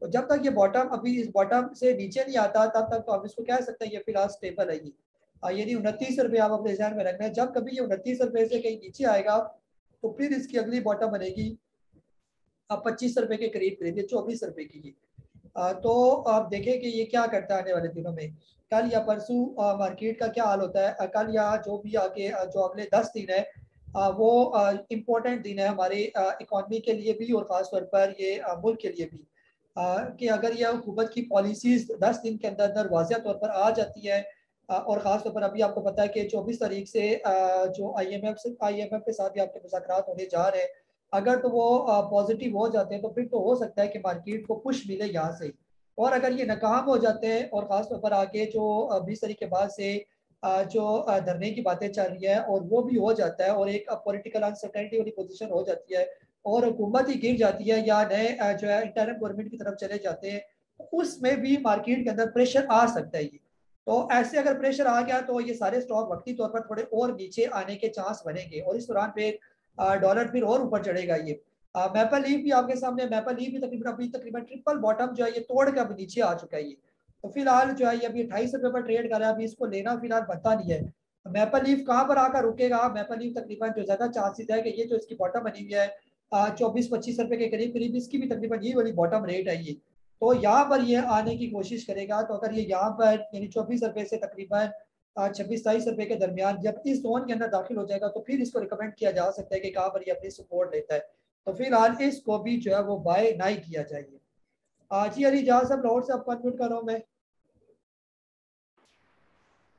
तो जब तक ये बॉटम अभी इस बॉटम से नीचे नहीं आता तब तक तो आप इसको कह सकते हैं ये फिलहाल स्टेबल है ये। यानी 29 रुपये आप अपने ध्यान में रखना है, जब कभी ये 29 रुपये से कहीं नीचे आएगा तो फिर इसकी अगली बॉटम बनेगी 25 रुपये के करीब करीब, 24 रुपये की। तो आप देखें कि ये क्या करता है आने वाले दिनों में, कल या परसों मार्केट का क्या हाल होता है। कल या जो भी आगे जो अगले 10 दिन है वो इम्पोर्टेंट दिन है हमारे इकॉनमी के लिए भी, और ख़ास तौर पर ये मुल्क के लिए भी, कि अगर यह हुकूमत की पॉलिसीज 10 दिन के अंदर अंदर वाज़िया तौर पर आ जाती है, और ख़ास तौर पर अभी आपको पता है कि 24 तारीख से जो IMF के साथ भी आपके मुज़ाकरात होने जा रहे हैं, अगर तो वो पॉजिटिव हो जाते हैं तो फिर तो हो सकता है कि मार्केट को पुश मिले यहाँ से। और अगर ये नाकाम हो जाते हैं, और ख़ास तौर पर आगे जो 20 तारीख के बाद से जो धरने की बातें चल रही है और वो भी हो जाता है, और एक पॉलिटिकल अनसर्टेनिटी वाली पोजीशन हो जाती है, और हुकूमत ही गिर जाती है या नए जो है इंटरम गवर्नमेंट की तरफ चले जाते हैं, तो उसमें भी मार्केट के अंदर प्रेशर आ सकता है ये। तो ऐसे अगर प्रेशर आ गया तो ये सारे स्टॉक वक्ती तौर पर थोड़े और नीचे आने के चांस बनेंगे, और इस दौरान फिर डॉलर फिर और ऊपर चढ़ेगा ये। मैपल लीफ भी आपके सामने, मैपल लीफ भी तकरीबन ट्रिपल बॉटम जो है ये तोड़ के अब नीचे आ चुका है ये। तो फिलहाल जो है ये अभी 28 रुपये पर ट्रेड कर रहा है, अभी इसको लेना फिलहाल बनता नहीं है। मैपल लीफ कहाँ पर आकर रुकेगा? मैपल लीफ तकरीबन जो ज्यादा चांसेस है कि ये जो इसकी बॉटम बनी हुई है 24-25 रुपये के करीब करीब, इसकी भी तकरीबन ये वाली बॉटम रेट है ये। तो यहाँ पर ये आने की कोशिश करेगा, तो अगर ये यहाँ पर यानी 24 रुपये से तकरीबन 26-27 रुपये के दरमियान जब इस जोन के अंदर दाखिल हो जाएगा तो फिर इसको रिकमेंड किया जा सकता है कि कहाँ पर ये अपनी सपोर्ट लेता है। तो फिलहाल इसको भी जो है वो बाय नहीं किया जाएगा। जी अली जहाँ सब लाहौर से आपको अनम्यूट कर रहा हूँ मैं।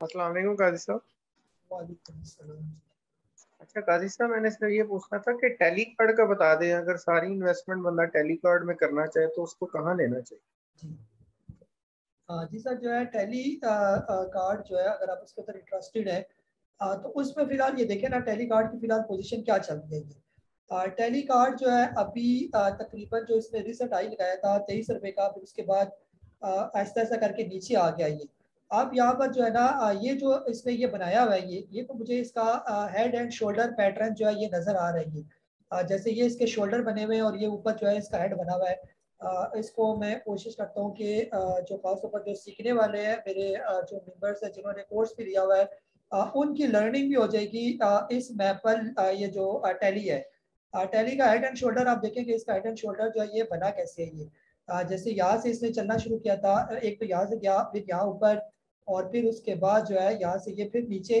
अस्सलाम वालेकुम काजी साहब। वालेकुम सलाम। अच्छा काजी साहब, मैंने सिर्फ ये पूछना था कि टैली कार्ड का बता दें, अगर सारी इन्वेस्टमेंट बंदा टैली कार्ड में करना चाहे तो उसको कहाँ लेना चाहिए? जी सर, जो है टैली कार्ड जो है अगर आप उसके ऊपर इंटरेस्टेड है तो उसमें फिलहाल ये देखें ना, टैली कार्ड की फिलहाल पोजीशन क्या चल रही है। टैली कार्ड जो है अभी तकरीबन जो इसने रिसेंट हाई लगाया था 23 रुपये का, फिर उसके बाद ऐसा ऐसा करके नीचे आ गया ये। अब यहाँ पर जो है ना ये जो इसने ये बनाया हुआ है ये तो मुझे इसका हेड एंड शोल्डर पैटर्न जो है ये नज़र आ रही है। जैसे ये इसके शोल्डर बने हुए हैं और ये ऊपर जो है इसका हेड बना हुआ है। इसको मैं कोशिश करता हूँ कि जो खासतौर पर जो सीखने वाले हैं मेरे जो मेंबर्स हैं जिन्होंने कोर्स भी लिया हुआ है उनकी लर्निंग भी हो जाएगी इस मैपल ये जो टैली है। टैली का हेड एंड शोल्डर आप देखेंगे, इसका हेड एंड शोल्डर जो है ये बना कैसे है ये। जैसे यहाँ से इसने चलना शुरू किया था, एक तो यहाँ से गया, फिर यहाँ ऊपर, और फिर उसके बाद जो है यहाँ से ये फिर नीचे,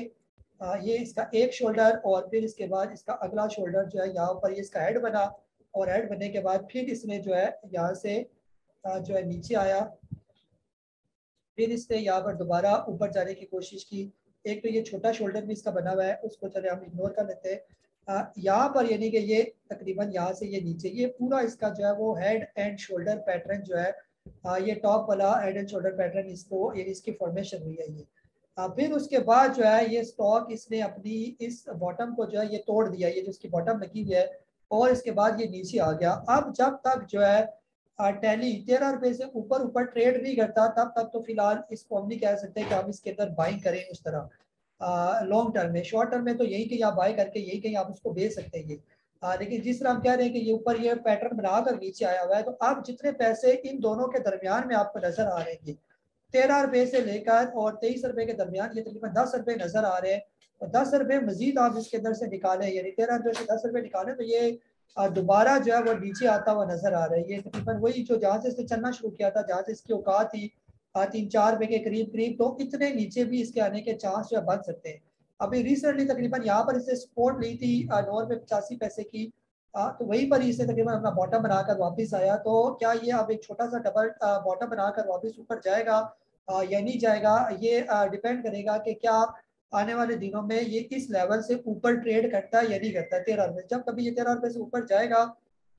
ये इसका एक शोल्डर, और फिर इसके बाद इसका अगला शोल्डर जो है यहाँ पर ये इसका हेड बना, और हेड बनने के बाद फिर इसने जो है यहाँ से जो है नीचे आया, फिर इसने यहाँ पर दोबारा ऊपर जाने की कोशिश की। एक तो ये छोटा शोल्डर भी इसका बना हुआ है, उसको चले हम इग्नोर कर लेते हैं। यहाँ पर यानी कि ये तकरीबन यहाँ से ये नीचे, ये पूरा इसका जो है वो हेड एंड शोल्डर पैटर्न जो है ये टॉप वाला हेड एंड शोल्डर पैटर्न इसको ये इसकी फॉर्मेशन हुई है ये। फिर उसके बाद जो है ये स्टॉक इसने अपनी इस बॉटम को जो है ये तोड़ दिया, ये जो इसकी बॉटम लगी हुई है, और इसके बाद ये नीचे आ गया। अब जब तक जो है टैली 13 रुपए से ऊपर ऊपर ट्रेड नहीं करता तब तक तो फिलहाल इसको हम नहीं कह सकते कि हम इसके अंदर बाइंग करें उस तरह लॉन्ग टर्म में। शॉर्ट टर्म में तो यही कहीं आप बाई करके यही कहीं आप उसको बेच सकते हैं। लेकिन जिस तरह हम कह रहे हैं कि ये ऊपर ये पैटर्न बनाकर नीचे आया हुआ है, तो अब जितने पैसे इन दोनों के दरमियान में आपको नजर आ रहे हैं 13 रुपए से लेकर और 23 रुपए के दरमियान, ये तकरीबन 10 रुपए नजर आ रहे हैं। और 10 रुपए मजीद आप इसके अंदर से निकालें, यानी 13 रुपए से 10 रुपए निकालें तो ये दोबारा जो है वो नीचे आता हुआ नजर आ रहा है। ये तकरीबन वही जो जहाँ से इसने चलना शुरू किया था, जहाँ से इसकी औकात थी 3-4 रुपए के करीब करीब, तो इतने नीचे भी इसके आने के चांस जो है बन सकते हैं। अभी रिसेंटली तकरीबन यहाँ पर इसने सपोर्ट ली थी 9 रुपए 85 पैसे की, तो वहीं पर इसने तकरीबन अपना बॉटम बनाकर वापस आया। तो क्या ये अब एक छोटा सा डबल बॉटम बनाकर वापस ऊपर जाएगा या नहीं जाएगा, ये डिपेंड करेगा कि क्या आने वाले दिनों में ये इस लेवल से ऊपर ट्रेड करता है या नहीं करता है 13 रुपए। जब कभी ये 13 रुपए से ऊपर जाएगा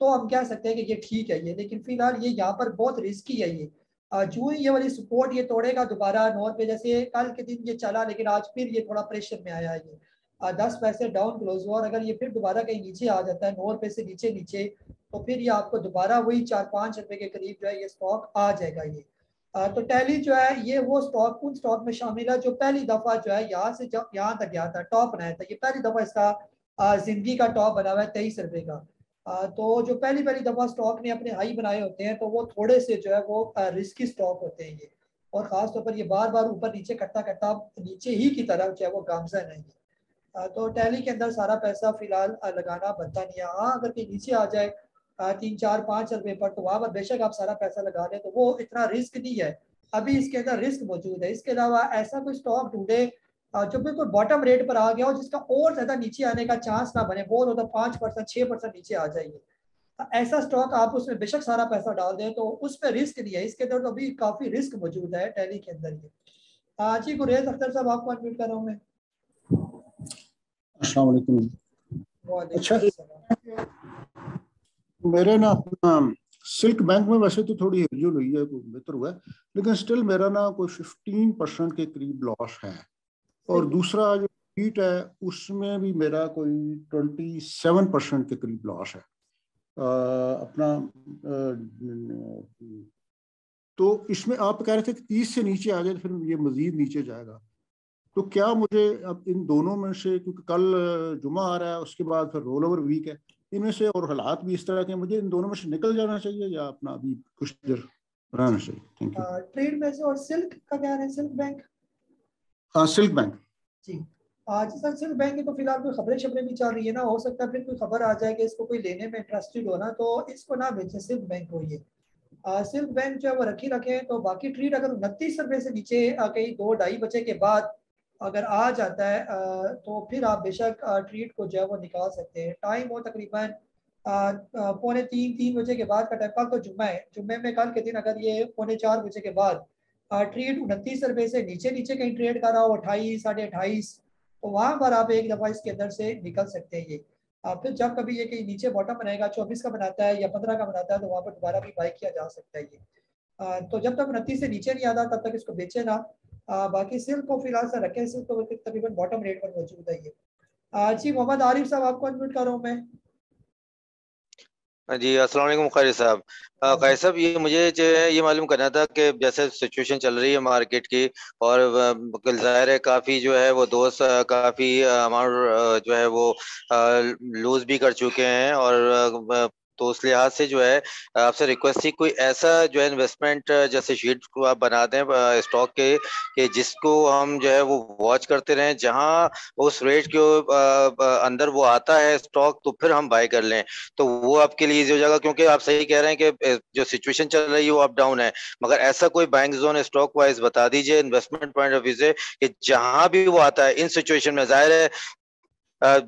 तो हम कह सकते हैं कि ये ठीक है ये, लेकिन फिलहाल ये यहाँ पर बहुत रिस्की है ये। जो ही ये वाली सपोर्ट ये तोड़ेगा दोबारा 9 रुपए, जैसे कल के दिन ये चला लेकिन आज फिर ये थोड़ा प्रेशर में आया है ये 10 पैसे डाउन क्लोज हुआ, और अगर ये फिर दोबारा कहीं नीचे आ जाता है 9 रुपए से नीचे नीचे, तो फिर ये आपको दोबारा वही 4-5 रुपए के करीब जो है ये स्टॉक आ जाएगा ये। तो टैली जो है ये वो स्टॉक उन स्टॉक में शामिल है जो पहली दफा जो है यहाँ से जब यहाँ तक गया था, टॉप बनाया था, ये पहली दफा इसका जिंदगी का टॉप बना हुआ है 23 रुपए का। तो जो पहली पहली दफा स्टॉक ने अपने हाई बनाए होते हैं तो वो थोड़े से जो है वो रिस्की स्टॉक होते हैं ये, और खासतौर पर ये बार बार ऊपर नीचे करता करता नीचे ही की तरफ जो है वो गामजन है ये। तो टैली के अंदर सारा पैसा फिलहाल लगाना बनता नहीं है। हाँ अगर कहीं नीचे आ जाए 3-4-5 रुपए पर तो वहाँ पर बेशक आप सारा पैसा लगा लें, तो वो इतना रिस्क नहीं है, अभी इसके अंदर रिस्क मौजूद है। इसके अलावा ऐसा कोई स्टॉक ढूंढे जो बिल्कुल बॉटम रेट पर आ गया हो, जिसका और ज्यादा नीचे आने का चांस ना बने, बहुत होता 5% 6% नीचे आ जाएगी, ऐसा स्टॉक आप उसमें बेशक सारा पैसा डाल दें तो उसमें रिस्क नहीं है। इसके अंदर तो अभी काफी रिस्क मौजूद है टैली के अंदर ये। जी गुरेज अख्तर साहब आपको अनम्यूट कर रहा हूँ मैं। अस्सलाम वालेकुम। अच्छा मेरे ना अपना सिल्क बैंक में वैसे तो थोड़ी हिलजुल हुई है, बेहतर हुआ है, लेकिन स्टिल मेरा ना कोई 15% के करीब लॉस है, और दूसरा जो हीट है उसमें भी मेरा कोई 27% के करीब लॉस है अपना। तो इसमें आप कह रहे थे कि 30 से नीचे आ जाए तो फिर ये मजीद नीचे जाएगा, तो क्या मुझे अब इन दोनों में से, क्योंकि कल जुमा आ रहा है उसके बाद फिर रोल ओवर वीक है, इनमें से और हालात भी इस तरह के, मुझे इन दोनों में से निकल जाना चाहिए या अपना अभी कुछ देर रहना चाहिए? Thank you. ट्रेड में से और सिल्क का क्या है? सिल्क बैंक, सिल्क बैंक जी आज सर सिल्क बैंक की तो फिलहाल कोई खबरें शबरें भी चल रही है ना, हो सकता है फिर कोई खबर आ जाए कि इसको कोई लेने में इंटरेस्टेड हो ना, तो इसको ना बेचे सिल्क बैंक को ये। सिल्क बैंक जो है वो रखे, तो बाकी ट्रेड अगर 29 रुपए से नीचे कहीं 2-2.5 बजे के बाद अगर आ जाता है तो फिर आप बेशक ट्रेड को जो है वो निकाल सकते हैं। टाइम हो तकरीबन पौने 3 बजे के बाद का टाइम, कल तो जुम्मा है, जुम्मे में कल के दिन अगर ये पौने 4 बजे के बाद ट्रेड 29 रुपए से नीचे नीचे कहीं ट्रेड कर रहा हो 28, 28.5, तो वहां पर आप एक दफा इसके अंदर से निकल सकते हैं। ये फिर जब कभी ये कहीं नीचे बॉटम बनाएगा 24 का बनाता है या 15 का बनाता है तो वहां पर दोबारा भी बाई किया जा सकता है। ये तो जब तक 29 से नीचे नहीं आता तब तक इसको बेचे ना। बाकी सिल्क को फिलहाल से रखें, सिल्क तो तकरीबन बॉटम रेट पर मौजूद है ये। जी मोहम्मद आरिफ साहब आपको अनम्यूट कर रहा हूँ मैं। जी अस्सलाम वालेकुम क़ारी साहब। क़ारी साहब ये मुझे जो है ये मालूम करना था कि जैसे सिचुएशन चल रही है मार्केट की और ज़ाहिर है काफ़ी जो है वो दोस्त काफ़ी अमाउंट जो है वो लूज भी कर चुके हैं और तो उस लिहाज से जो है आपसे रिक्वेस्ट थी कोई ऐसा जो है इन्वेस्टमेंट जैसे शीट को आप बना दें स्टॉक के कि जिसको हम जो है वो वॉच करते रहें, जहां उस रेट के अंदर वो आता है स्टॉक तो फिर हम बाय कर लें, तो वो आपके लिए इजी हो जाएगा। क्योंकि आप सही कह रहे हैं कि जो सिचुएशन चल रही है वो अप डाउन है, मगर ऐसा कोई बाइंग जोन स्टॉक वाइज बता दीजिए इन्वेस्टमेंट पॉइंट ऑफ व्यू से कि जहां भी वो आता है इन सिचुएशन में, जाहिर है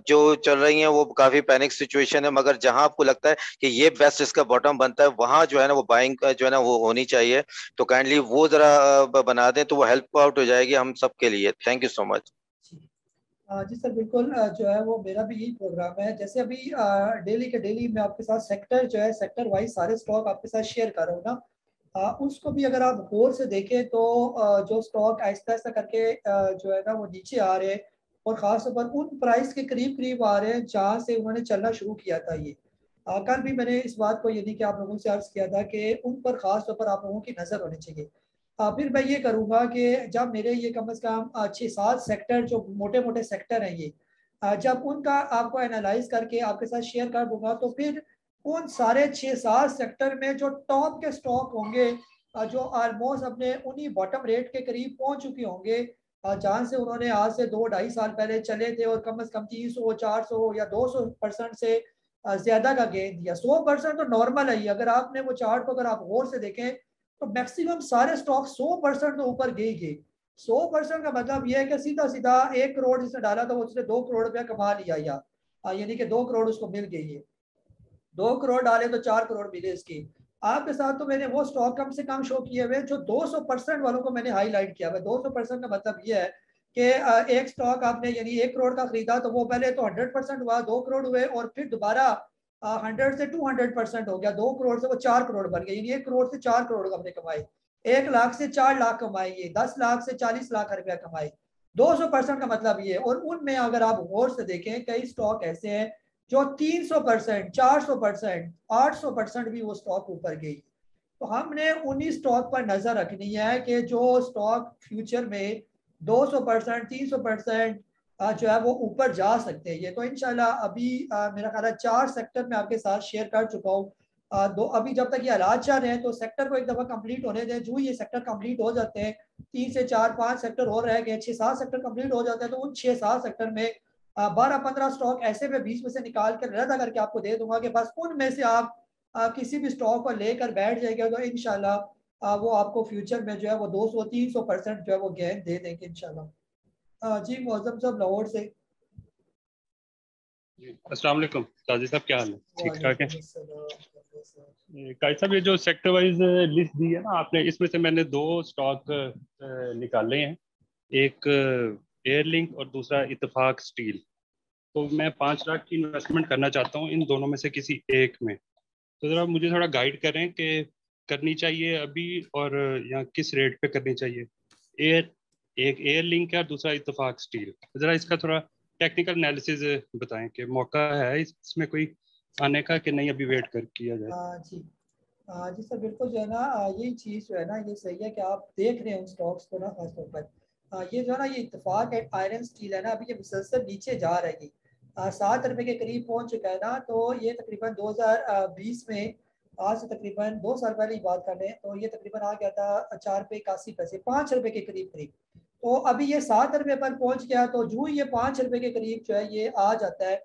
जो चल रही है वो काफी पैनिक सिचुएशन है, मगर जहां आपको लगता है कि ये बेस्ट इसका बॉटम बनता है वहां जो है ना वो बाइंग जो है ना वो होनी चाहिए, तो काइंडली वो जरा बना दें तो वो हेल्प आउट हो जाएगी हम सब के लिए। Thank you so much. जी सर बिल्कुल, जो है वो मेरा भी यही प्रोग्राम है। जैसे अभी डेली के डेली मैं आपके साथ सेक्टर जो है सेक्टर वाइज सारे स्टॉक आपके साथ शेयर कर रहा हूँ ना, उसको भी अगर आप गौर से देखें तो जो स्टॉक आहिस्ता आहिस्ता करके जो है ना वो नीचे आ रहे हैं और ख़ास तौर पर उन प्राइस के करीब करीब आ रहे हैं जहाँ से उन्होंने चलना शुरू किया था। ये कल भी मैंने इस बात को यानी कि आप लोगों से अर्ज किया था कि उन पर ख़ास तौर पर आप लोगों की नज़र होनी चाहिए। फिर मैं ये करूँगा कि जब मेरे ये कम अज़ कम 6-7 सेक्टर जो मोटे मोटे सेक्टर हैं ये जब उनका आपको एनालाइज करके आपके साथ शेयर कर दूंगा तो फिर उन सारे 6-7 सेक्टर में जो टॉप के स्टॉक होंगे जो ऑलमोस्ट अपने उन्हीं बॉटम रेट के करीब पहुंच चुके होंगे जहाँ से उन्होंने आज से 2-2.5 साल पहले चले थे और कम से कम 300, 400 या 200% से ज्यादा का गेन दिया। 100% तो नॉर्मल है। अगर आपने वो चार्ट को अगर आप गौर से देखें तो मैक्सिमम सारे स्टॉक 100% तो ऊपर गए गए। 100% का मतलब यह है कि सीधा सीधा 1 करोड़ जिसने डाला था उसने 2 करोड़ रुपया कमा लिया, या यानी कि 2 करोड़ उसको मिल गई है। 2 करोड़ डाले तो 4 करोड़ मिले इसकी। आपके साथ तो मैंने वो स्टॉक कम से कम शो किए हुए जो 200% वालों को मैंने हाईलाइट किया हुआ। 200% का मतलब ये है कि एक स्टॉक आपने यानी 1 करोड़ का खरीदा तो वो पहले तो 100% हुआ, 2 करोड़ हुए और फिर दोबारा 100 से 200% हो गया, 2 करोड़ से वो 4 करोड़ बन गया, यानी 1 करोड़ से 4 करोड़ हमने कमाए, 1 लाख से 4 लाख कमाए, ये 10 लाख से 40 लाख रुपया कमाए। 200% का मतलब ये। और उनमें अगर आप गौर से देखें कई स्टॉक ऐसे हैं जो 300%, 400%, 800% भी वो स्टॉक ऊपर गई। तो हमने उन्हीं स्टॉक पर नजर रखनी है कि जो स्टॉक फ्यूचर में 200%, 300% जो है वो ऊपर जा सकते हैं। ये तो इंशाल्लाह अभी मेरा ख्याल है 4 सेक्टर में आपके साथ शेयर कर चुका हूँ। दो अभी जब तक ये हालात चल रहे हैं तो सेक्टर को एक दफा कंप्लीट होने दें। जो ये सेक्टर कंप्लीट हो जाते हैं, 3 से 4-5 सेक्टर और रह गए, 6-7 सेक्टर कंप्लीट हो जाते हैं, तो उन 6-7 सेक्टर में 12-15 स्टॉक ऐसे में 20 में से निकाल कर रद्द करके आपको दे दूंगा कि बस उनमें से आप किसी भी स्टॉक को लेकर बैठ जाएगा तो इंशाल्लाह वो आपको फ्यूचर में जो है वो 200-300% जो है वो गेन दे देंगे इंशाल्लाह। जी मौजम साहब लाहौर से। अस्सलाम वालेकुम काजी साहब, क्या हाल है? ठीक ठाक है काजी साहब। ये जो सेक्टर वाइज लिस्ट दी है ना आपने, इसमें से मैंने 2 स्टॉक निकाले हैं, एक एयरलिंक और दूसरा इत्तेफाक स्टील। तो मैं 5 लाख की इन्वेस्टमेंट करना चाहता हूँ इन दोनों में से किसी एक में। तो ज़रा मुझे थोड़ा गाइड करें कि करनी चाहिए अभी और यहाँ किस रेट पे करनी चाहिए। एक एयर लिंक है और दूसरा इत्तेफाक स्टील। ज़रा इसका थोड़ा टेक्निकल एनालिसिस बताएं कि मौका है इसमें कोई आने का कि नहीं, अभी वेट कर किया जाए। जी सर बिल्कुल जो है ना यही चीज़ जो है ना ये सही है कि आप देख रहे हैं उन स्टॉक्स को ना खासतौर पर। ये जो है ना ये इत्तेफाक एंड आयरन स्टील है ना, अभी ये मुसलसल नीचे जा रही है, 7 रुपये के करीब पहुंच चुका है ना। तो ये तकरीबन 2020 में, आज से तकरीबन 2 साल पहले की बात कर रहे हैं, तो ये तकरीबन आ गया था 4 रुपये 81 पैसे, 5 रुपये के करीब करीब। तो अभी ये 7 रुपये पर पहुंच गया, तो जो ये 5 रुपये के करीब जो है ये आ जाता है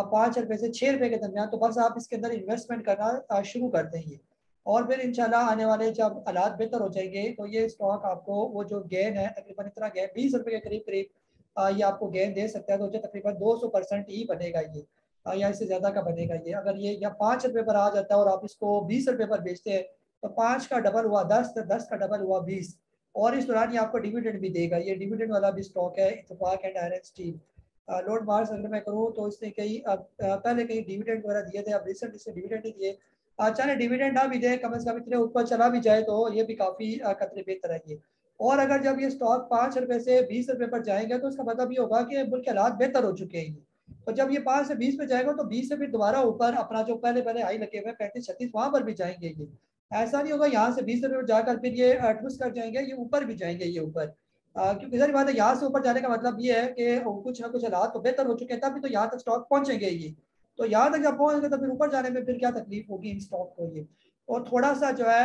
5 रुपये से 6 रुपये के दरमियान, तो बस आप इसके अंदर इन्वेस्टमेंट करना शुरू कर देंगे और फिर इंशाल्लाह आने वाले जब हालात बेहतर हो जाएंगे तो ये स्टॉक आपको वो जो गेन है तकरीबन इतना गेन 20 रुपये के करीब करीब ये आपको गेन दे सकता है। तो जो तकरीबन 200% ही बनेगा ये। या इससे ज़्यादा का बनेगा ये। अगर ये या 5 रुपये पर आ जाता है और आप इसको 20 रुपये पर बेचते हैं तो 5 का डबल हुआ 10, 10 का डबल हुआ 20, और इस दौरान ये आपको डिविडेंड भी देगा। ये डिविडेंड वाला भी स्टॉक है इत्तेफाक and iron steel. Lord Mars अगर मैं करूँ तो इसने कई पहले कई डिविडेंड वगैरह दिए थे, अब रिसेंट इसने डिविडेंड नहीं दिए। चाहे डिविडेंड ना भी दे, कम से कम इतने ऊपर चला भी जाए तो ये भी काफ़ी कतरे बेहतर है ये। और अगर जब ये स्टॉक 5 रुपये से 20 रुपये पर जाएंगे तो उसका मतलब ये होगा कि मुल्क के हालात बेहतर हो चुके हैं। तो जब ये 5 से 20 पे जाएगा तो 20 से फिर दोबारा ऊपर अपना जो पहले पहले हाई लगे हुए 35-36 वहां पर भी जाएंगे ये। ऐसा नहीं होगा यहाँ से 20 रुपये जाकर फिर ये ट्विस्ट कर जाएंगे, ये ऊपर भी जाएंगे ये ऊपर। क्योंकि सारी बात है, यहाँ से ऊपर जाने का मतलब ये है कि कुछ ना कुछ हालात तो बेहतर हो चुके हैं तभी तो यहाँ तक स्टॉक पहुंचेंगे ये। तो यहाँ तक जब पहुंचेंगे तो फिर ऊपर जाने में फिर क्या तकलीफ होगी इन स्टॉक को ये। और थोड़ा सा जो है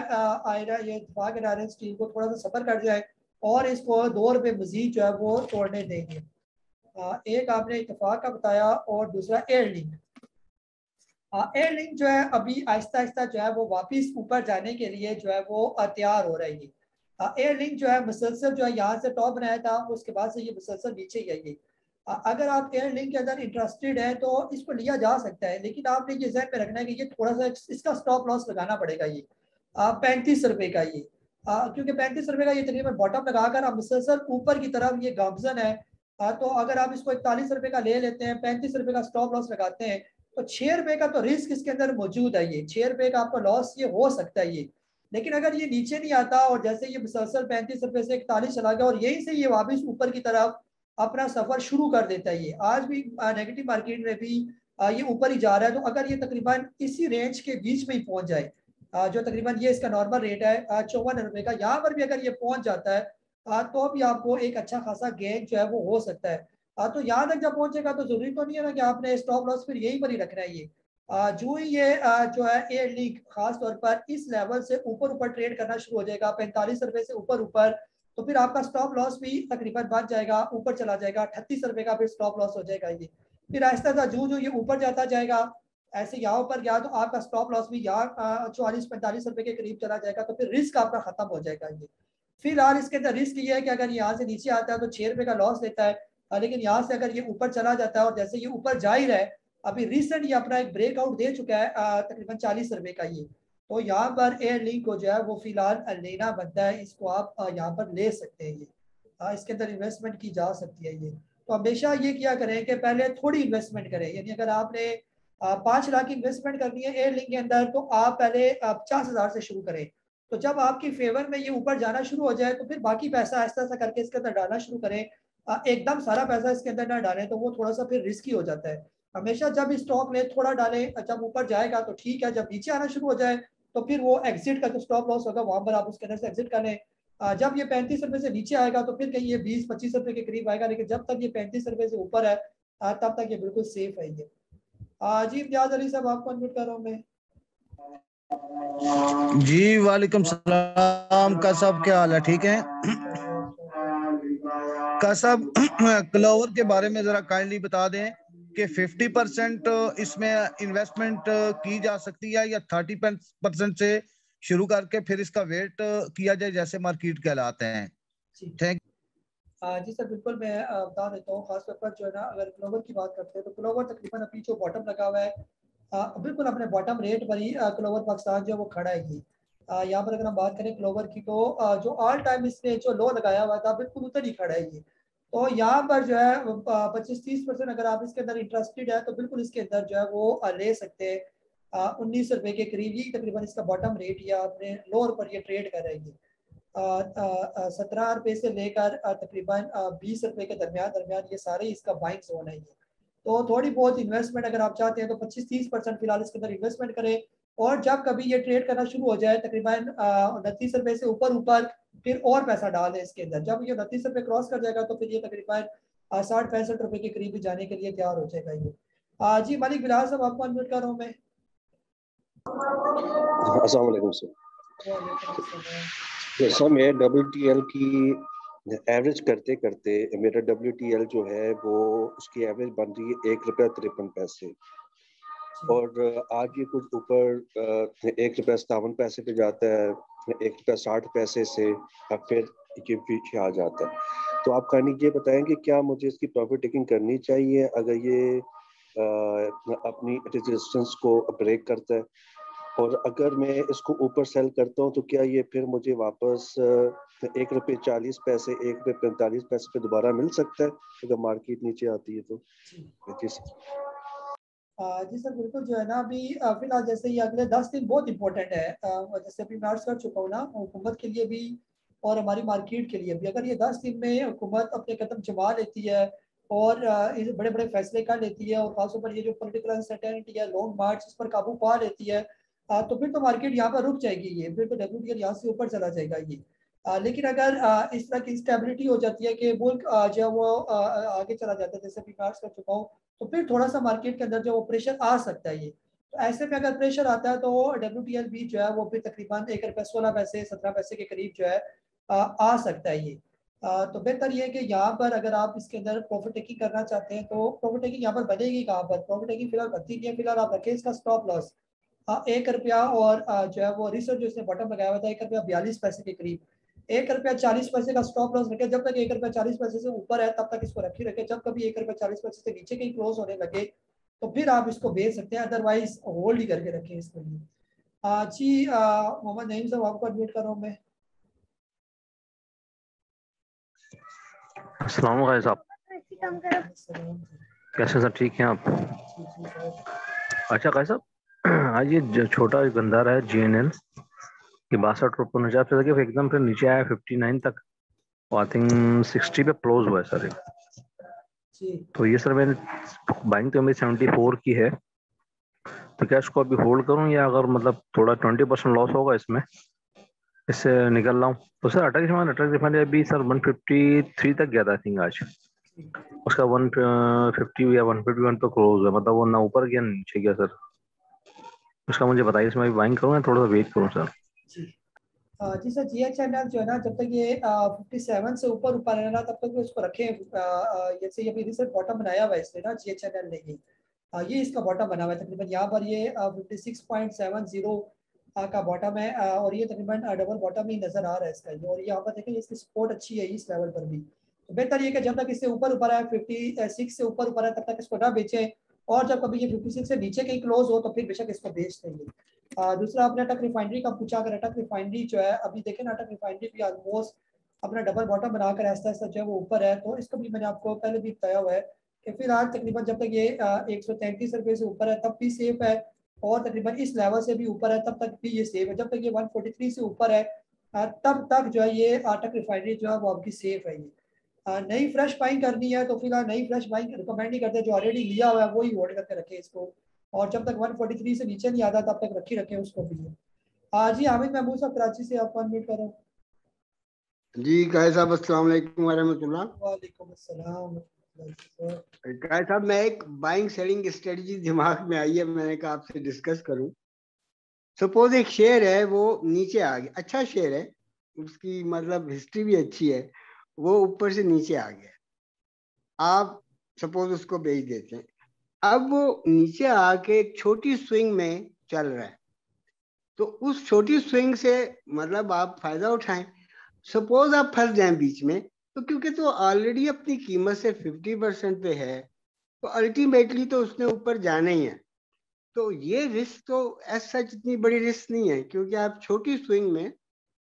आयरन ये इत्तेफाक एंड आयरन स्टील को थोड़ा सा सफर कर जाए और इसको 2 रुपये मजीद जो है वो तोड़ने देंगे। एक आपने इत्तेफाक का बताया और दूसरा एयरलिंक। एयरलिंक जो है अभी आहिस्ता आहिस्ता जो है वो वापस ऊपर जाने के लिए जो है वो तैयार हो रही है। एयरलिंक जो है मुसलसल जो है यहाँ से टॉप बनाया था, उसके बाद से ये मुसलसल नीचे ही है ये। अगर आप एयरलिंक के अंदर इंटरेस्टेड है तो इसको लिया जा सकता है, लेकिन आपने ये ज़हन में रखना है कि ये थोड़ा सा इसका स्टॉप लॉस लगाना पड़ेगा ये 35 रुपये का ये। क्योंकि 35 रुपये का ये तकरीबन बॉटम लगाकर आप मुसलसल ऊपर की तरफ ये गामजन है। तो अगर आप इसको 41 रुपये का ले लेते हैं, 35 रुपये का स्टॉप लॉस लगाते हैं तो 6 रुपये का तो रिस्क इसके अंदर मौजूद है ये। 6 रुपये का आपका लॉस ये हो सकता है ये। लेकिन अगर ये नीचे नहीं आता और जैसे ये मुसलसल 35 रुपये से 41 चला गया और यहीं से ये वापस ऊपर की तरफ अपना सफर शुरू कर देता है ये। आज भी नेगेटिव मार्केट में भी ये ऊपर ही जा रहा है। तो अगर ये तकरीबन इसी रेंज के बीच में ही पहुंच जाए, जो तकरीबन ये इसका नॉर्मल रेट है 54 रुपये का, यहाँ पर भी अगर ये पहुंच जाता है तो भी आपको एक अच्छा खासा गेन जो है वो हो सकता है। तो यहाँ तक जब पहुंचेगा तो जरूरी तो नहीं है ना कि आपने स्टॉप लॉस फिर यहीं पर ही रखना है ये। जो ही ये जो है एयरलिंक खास तौर पर इस लेवल से ऊपर ऊपर ट्रेड करना शुरू हो जाएगा 45 रुपये से ऊपर ऊपर, तो फिर आपका स्टॉप लॉस भी तकरीबन बच जाएगा, ऊपर चला जाएगा 38 रुपये का फिर स्टॉप लॉस हो जाएगा ये। फिर आहिस्ता आहिस्ता जो ये ऊपर जाता जाएगा, ऐसे यहाँ ऊपर गया तो आपका स्टॉप लॉस भी यहाँ 44-45 रुपये के करीब चला जाएगा, तो फिर रिस्क आपका खत्म हो जाएगा ये। फिलहाल इसके अंदर रिस्क ये है कि अगर यहाँ से नीचे आता है तो 6 रुपये का लॉस लेता है, लेकिन यहाँ से अगर ये ऊपर चला जाता है और जैसे ये ऊपर जा ही रहा है, अभी रिसेंट ये अपना एक ब्रेकआउट दे चुका है तकरीबन 40 रुपये का ये। तो यहाँ पर एयरलिंक को जो है वो फिलहाल लेना बनता है, इसको आप यहाँ पर ले सकते हैं ये। इसके अंदर इन्वेस्टमेंट की जा सकती है ये। तो हमेशा ये किया करें कि पहले थोड़ी इन्वेस्टमेंट करें, यानी अगर आपने 5 लाख की इन्वेस्टमेंट करनी है एयरलिंक के अंदर तो आप पहले 50,000 से शुरू करें। तो जब आपकी फेवर में ये ऊपर जाना शुरू हो जाए तो फिर बाकी पैसा आहिस्ता आहिस्ता करके इसके अंदर डालना शुरू करें। एकदम सारा पैसा इसके अंदर ना डालें तो वो थोड़ा सा फिर रिस्की हो जाता है। हमेशा जब स्टॉक में थोड़ा डालें, जब ऊपर जाएगा तो ठीक है, जब नीचे आना शुरू हो जाए तो फिर वो एग्जिट का जो स्टॉप लॉस होगा वहां पर आप उसके अंदर से एग्जिट कर लें। जब ये 35 रुपये से नीचे आएगा तो फिर कहीं ये 20-25 रुपये के करीब आएगा, लेकिन जब तक ये 35 रुपये से ऊपर है तब तक ये बिल्कुल सेफ है ये। जी इम्तियाज अली साहब आपको अनम्यूट कर रहा हूँ मैं। जी वालेकुम सलाम। का साहब क्या हाल है, ठीक है? का साहब क्लोवर के बारे में जरा काइंडली बता दें कि 50% इसमें इन्वेस्टमेंट की जा सकती है या 30% से शुरू करके फिर इसका वेट किया जाए जैसे मार्केट कहलाते हैं? थैंक जी सर बिल्कुल मैं बता देता हूँ। खासतौर पर जो है ना अगर क्लोवर की बात करते हैं तो क्लोवर तकरीबन अभी जो बॉटम लगा हुआ है बिल्कुल अपने बॉटम रेट पर ही क्लोवर पाकिस्तान जो है वो खड़ा है ये। यहाँ पर अगर हम बात करें क्लोवर की तो जो ऑल टाइम इसने जो लो लगाया हुआ था बिल्कुल उधर ही खड़ा है ये। तो यहाँ पर जो है 25-30% अगर आप इसके अंदर इंटरेस्टेड है तो बिल्कुल इसके अंदर जो है वो ले सकते हैं। 19 रुपये के करीब ही तकरीबन इसका बॉटम रेट या अपने लोअर पर ये ट्रेड कर रही है। 17 रुपये से लेकर तकरीबन 20 रुपये के दरमियान ये सारे इसका बाइंग जोन है ये। तो थोड़ी बहुत इन्वेस्टमेंट अगर आप चाहते हैं तो 25-30% फिलहाल इसके अंदर इन्वेस्टमेंट करें, और जब कभी ये ट्रेड करना शुरू हो जाए तकरीबन 29 रुपये से ऊपर फिर और पैसा डाल दें इसके अंदर। जब ये 29 रुपये क्रॉस कर जाएगा तो फिर ये तकरीबन 60-65 रुपये के करीब भी जाने के लिए तैयार हो जाएगा ये। जी मालिक बिलाल साहब आपको अनम्यूट कर रहा हूँ मैं। अस्सलाम वालेकुम सर। जैसा मैं WTL की एवरेज करते करते मेरा WTL जो है वो उसकी एवरेज बन रही है 1 रुपया 53 पैसे, और आज ये कुछ ऊपर 1 रुपया 57 पैसे पे जाता है, 1 रुपया 60 पैसे से अब फिर ये पीछे आ जाता है। तो आप कहानी ये बताएंगे क्या मुझे इसकी प्रॉफिट टेकिंग करनी चाहिए अगर ये अपनी रेजिस्टेंस को ब्रेक करता है, और अगर मैं इसको ऊपर सेल करता हूँ तो क्या ये फिर मुझे वापस ₹1.40 ₹1.45 पे दोबारा मिल सकता है अगर मार्केट नीचे आती है तो? जी सर बिल्कुल, जो है ना अभी फिलहाल जैसे ये अगले 10 दिन बहुत इंपॉर्टेंट है, जैसे अभी मैं अर्ज कर चुका हूँ ना, हुकूमत के लिए भी और हमारी मार्केट के लिए भी। अगर ये 10 दिन में हुकूमत अपने कदम जमा लेती है और इस बड़े बड़े फैसले कर लेती है, और खासतौर पर ये जो पॉलिटिकल अनसर्टेनिटी है, लॉन्ग मार्च, इस पर काबू पा लेती है, तो फिर तो मार्केट यहाँ पर रुक जाएगी, ये फिर तो WTL यहाँ से ऊपर चला जाएगा ये। लेकिन अगर इस तरह की स्टेबिलिटी हो जाती है कि मुल्क जो है वो आगे चला जाता है, जैसे अभी मैं अर्ज कर चुका हूँ, तो फिर थोड़ा सा मार्केट के अंदर जो प्रेशर आ सकता है ये। तो ऐसे में अगर प्रेशर आता है तो WTL भी जो है वो फिर तकरीबन ₹1.16 ₹17 के करीब जो है आ सकता है ये। तो बेहतर ये है कि यहाँ पर अगर आप इसके अंदर प्रॉफिट टेकिंग करना चाहते हैं तो प्रॉफिट टेकिंग यहाँ पर बनेगी कहाँ पर? प्रॉफिट टेकिंग फिलहाल बनती नहीं है। फिलहाल आप रखें इसका स्टॉप लॉस ₹1 और जो है वो रिसर्च जो इसने बॉटम लगाया हुआ था ₹1.42 के करीब, ₹1.40 का स्टॉप लॉस रखे। जब तक ₹1.40 से ऊपर है तब तक इसको रखी रखे। जब कभी ₹1.40 से नीचे कहीं क्लोज होने लगे तो फिर आप इसको बेच सकते हैं, अदरवाइज होल्ड ही करके रखें इसको लिए। जी मोहम्मद नईम साहब आपको एडमिट कर रहा हूँ मैं। अस्सलाम वालेकुम साहब, कैसे सर? ठीक हैं आप? अच्छा कायद साहब, आज ये जो छोटा गंदार है GNL ये ₹62.49 से एकदम फिर नीचे आया 59 तक, आई थिंक 60 पे क्लोज हुआ है सर। तो ये सर मैंने बाइंग तो मेरी 74 की है, तो क्या इसको अभी होल्ड करूं या अगर मतलब थोड़ा 20% लॉस होगा इसमें, इससे निकल रहा हूँ? तो सर अटक रिफंड अभी सर 153 तक गया था आई थिंक आज, उसका 150 या 151 तो क्लोज है, मतलब वो ना ऊपर गया ना नीचे गया सर। उसका मुझे बताइए, इसमें अभी बाइंग करूँ या थोड़ा सा वेट करूँ सर? जी सर, GHNL जो है ना, जब तक ये 57 से ऊपर है ना तब तक इसको रखें। जैसे ये अभी रिसेंट बॉटम बनाया हुआ है इसने ना, GHNL ने ये इसका बॉटम बना हुआ है तकरीबन। यहाँ पर ये 56.70 का बॉटम है, और ये तकरीबन डबल बॉटम ही नजर आ रहा है इसका ये। और यहाँ पर देखें इसकी सपोर्ट अच्छी है इस लेवल पर भी। तो बेहतर ये कि जब तक इससे ऊपर है, 56 से ऊपर है, तब तक इसको ना बेचें, और जब कभी ये 56 से नीचे कहीं क्लोज हो तो फिर बेशक इसको बेच देंगे। दूसरा आपने अटक रिफाइनरी का पूछा। अगर अटक रिफाइनरी जो है अभी देखें ना, अटक रिफाइनरी भी ऑलमोस्ट अपना डबल बॉटम बनाकर ऐसा ऐसा जो है वो ऊपर है। तो इसको भी मैंने आपको पहले भी बताया हुआ है कि फिलहाल तकरीबन जब तक ये ₹133 से ऊपर है तब भी सेफ है, और तकरीबन इस लेवल से भी ऊपर है तब तक भी ये सेफ है। जब तक ये 143 से ऊपर है तब तक जो है ये अटक रिफाइनरी जो है वो आपकी सेफ है। ये नई फ्रेश बाइंग करनी है तो फिलहाल नई फ्रेश बाइंग रिकमेंड नहीं करते, जो ऑलरेडी लिया हुआ है वही होल्ड करके रखें इसको, और जब तक 143 से नीचे नहीं आता तब तक रखी रखें उसको भी। जी हामिद महमूद साहब कराची से, आपको अनम्यूट करो। जी कायद साहब, अस्सलाम वालेकुम वरहमतुल्लाह। वालेकुम अस्सलाम। कायद साहब, मैं एक बाइंग सेलिंग स्ट्रेटजी दिमाग में आई है, मैंने कहा आपसे डिस्कस करूं। सपोज एक शेयर है वो नीचे आ गया, अच्छा शेयर है, उसकी मतलब हिस्ट्री भी अच्छी है, वो ऊपर से नीचे आ गया, आप सपोज उसको बेच देते हैं। अब वो नीचे आके एक छोटी स्विंग में चल रहा है, तो उस छोटी स्विंग से मतलब आप फायदा उठाएं। सपोज आप फंस जाएं बीच में, तो क्योंकि तो ऑलरेडी अपनी कीमत से 50% पे है, तो अल्टीमेटली तो उसने ऊपर जाना ही है। तो ये रिस्क तो एज सच इतनी बड़ी रिस्क नहीं है, क्योंकि आप छोटी स्विंग में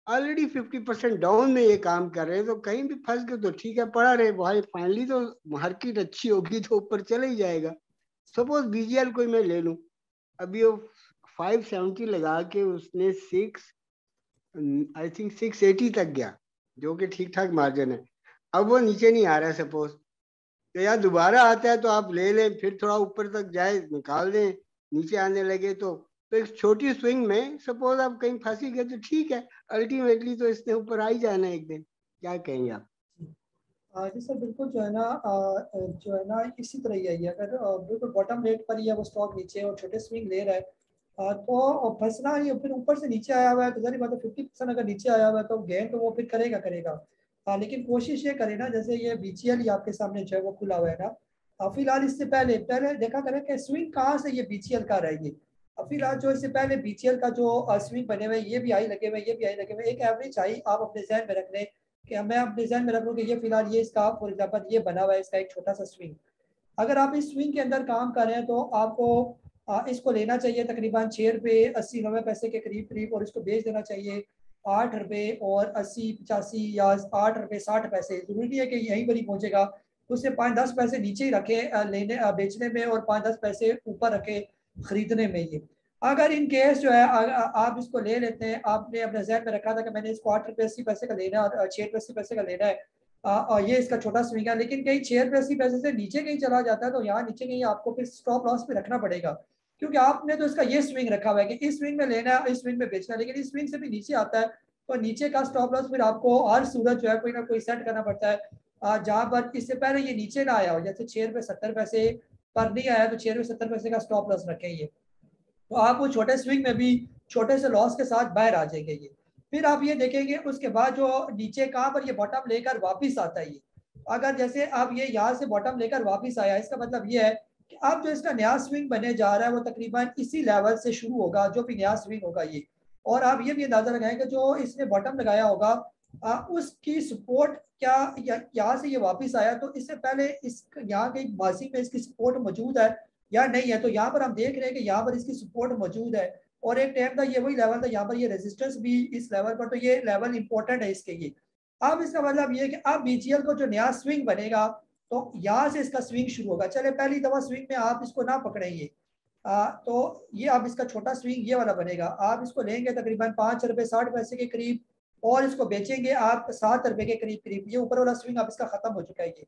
ऑलरेडी 50% डाउन में ये काम कर रहे हैं, तो कहीं भी फंस गए तो ठीक है, पड़ा रहे भाई, फाइनली तो मार्केट अच्छी होगी तो ऊपर चले ही जाएगा। सपोज BGL कोई मैं ले लूं, अभी वो 570 लगा के उसने 680 तक गया, जो कि ठीक ठाक मार्जिन है। अब वो नीचे नहीं आ रहा है, सपोज तो यार दोबारा आता है तो आप ले लें, फिर थोड़ा ऊपर तक जाए निकाल दें, नीचे आने लगे तो एक छोटी स्विंग में सपोज आप कहीं फंसी गए तो ठीक है, अल्टीमेटली तो इसने ऊपर आ ही जाना एक दिन। क्या कहेंगे आप? जी सर बिल्कुल, जो है ना इसी तरह ही है ये। अगर बिल्कुल बॉटम रेट पर ही है वो स्टॉक नीचे और छोटे स्विंग ले रहा है तो फंसना ही, फिर ऊपर से नीचे आया हुआ है तो जारी बात है 50% अगर नीचे आया हुआ है तो गेन तो वो फिर करेगा। लेकिन कोशिश ये करे ना, जैसे ये BGL ही आपके सामने जो है वो खुला हुआ है ना, फिलहाल इससे पहले देखा करें कि स्विंग कहाँ से ये BGL का रहा है ये। फिलहाल जो इससे पहले BGL का जो स्विंग बने हुए, ये भी आई लगे हुए, ये भी आई लगे हुए, एक एवरेज आई आप अपने जहन में रख लें कि मैं अपने जहन में रख लूँ कि ये फिलहाल ये इसका फॉर एग्जाम्पल ये बना हुआ है इसका एक छोटा सा स्विंग। अगर आप इस स्विंग के अंदर काम कर रहे हैं तो आपको इसको लेना चाहिए तकरीबन 6 रुपये 80-90 पैसे के करीब करीब, और इसको बेच देना चाहिए 8 रुपये और 80-85 या 8 रुपये 60 पैसे। जरूरी नहीं है कि यहीं पर ही पहुंचेगा, उससे 5-10 पैसे नीचे ही रखे लेने बेचने में, और 5-10 पैसे ऊपर रखे खरीदने में। ये अगर इन केस जो है आप इसको ले लेते हैं, आपने अपने जहन में रखा था कि मैंने इसको 8 रुपये 80 पैसे का लेना है और 6 रुपये 80 पैसे का लेना है, और ये इसका छोटा स्विंग है, लेकिन कहीं 6 रुपये 80 पैसे से नीचे कहीं चला जाता है तो यहाँ नीचे कहीं आपको फिर स्टॉप लॉस पे रखना पड़ेगा, क्योंकि आपने तो इसका ये स्विंग रखा हुआ है कि इस स्विंग में लेना है, इस स्विंग में बेचना है, लेकिन इस स्विंग से भी नीचे आता है तो नीचे का स्टॉप लॉस फिर आपको हर सूरत जो है कोई ना कोई सेट करना पड़ता है, जहाँ पर इससे पहले ये नीचे ना आया हो, जैसे 6 रुपये 70 पैसे पर नहीं आया तो 6 रुपये 70 पैसे का स्टॉप लॉस रखें ये, तो आप वो छोटे स्विंग में भी छोटे से लॉस के साथ बाहर आ जाएंगे ये। फिर आप ये देखेंगे उसके बाद जो नीचे कहाँ पर ये बॉटम लेकर वापस आता है, ये अगर जैसे आप ये यहाँ से बॉटम लेकर वापस आया, इसका मतलब ये है कि अब जो इसका नया स्विंग बने जा रहा है वो तकरीबन इसी लेवल से शुरू होगा, जो भी नया स्विंग होगा ये। और आप ये भी अंदाजा लगाएं कि जो इसने बॉटम लगाया होगा उसकी सपोर्ट क्या यहाँ से ये वापस आया तो इससे पहले इस यहाँ के माजी में इसकी सपोर्ट मौजूद है या नहीं है, तो यहाँ पर हम देख रहे हैं कि यहाँ पर इसकी सपोर्ट मौजूद है, और एक टाइम था ये वही लेवल था, यहाँ पर ये रेजिस्टेंस भी इस लेवल पर, तो ये लेवल इंपॉर्टेंट है इसके लिए। अब इसका मतलब ये है कि अब बीजीएल को जो नया स्विंग बनेगा तो यहाँ से इसका स्विंग शुरू होगा। चले पहली दफा स्विंग में आप इसको ना पकड़ेंगे, तो ये अब इसका छोटा स्विंग ये वाला बनेगा, आप इसको लेंगे तकरीबन 5 रुपये 60 पैसे के करीब और इसको बेचेंगे आप 7 रुपये के करीब करीब। ये ऊपर वाला स्विंग अब इसका खत्म हो चुका है, ये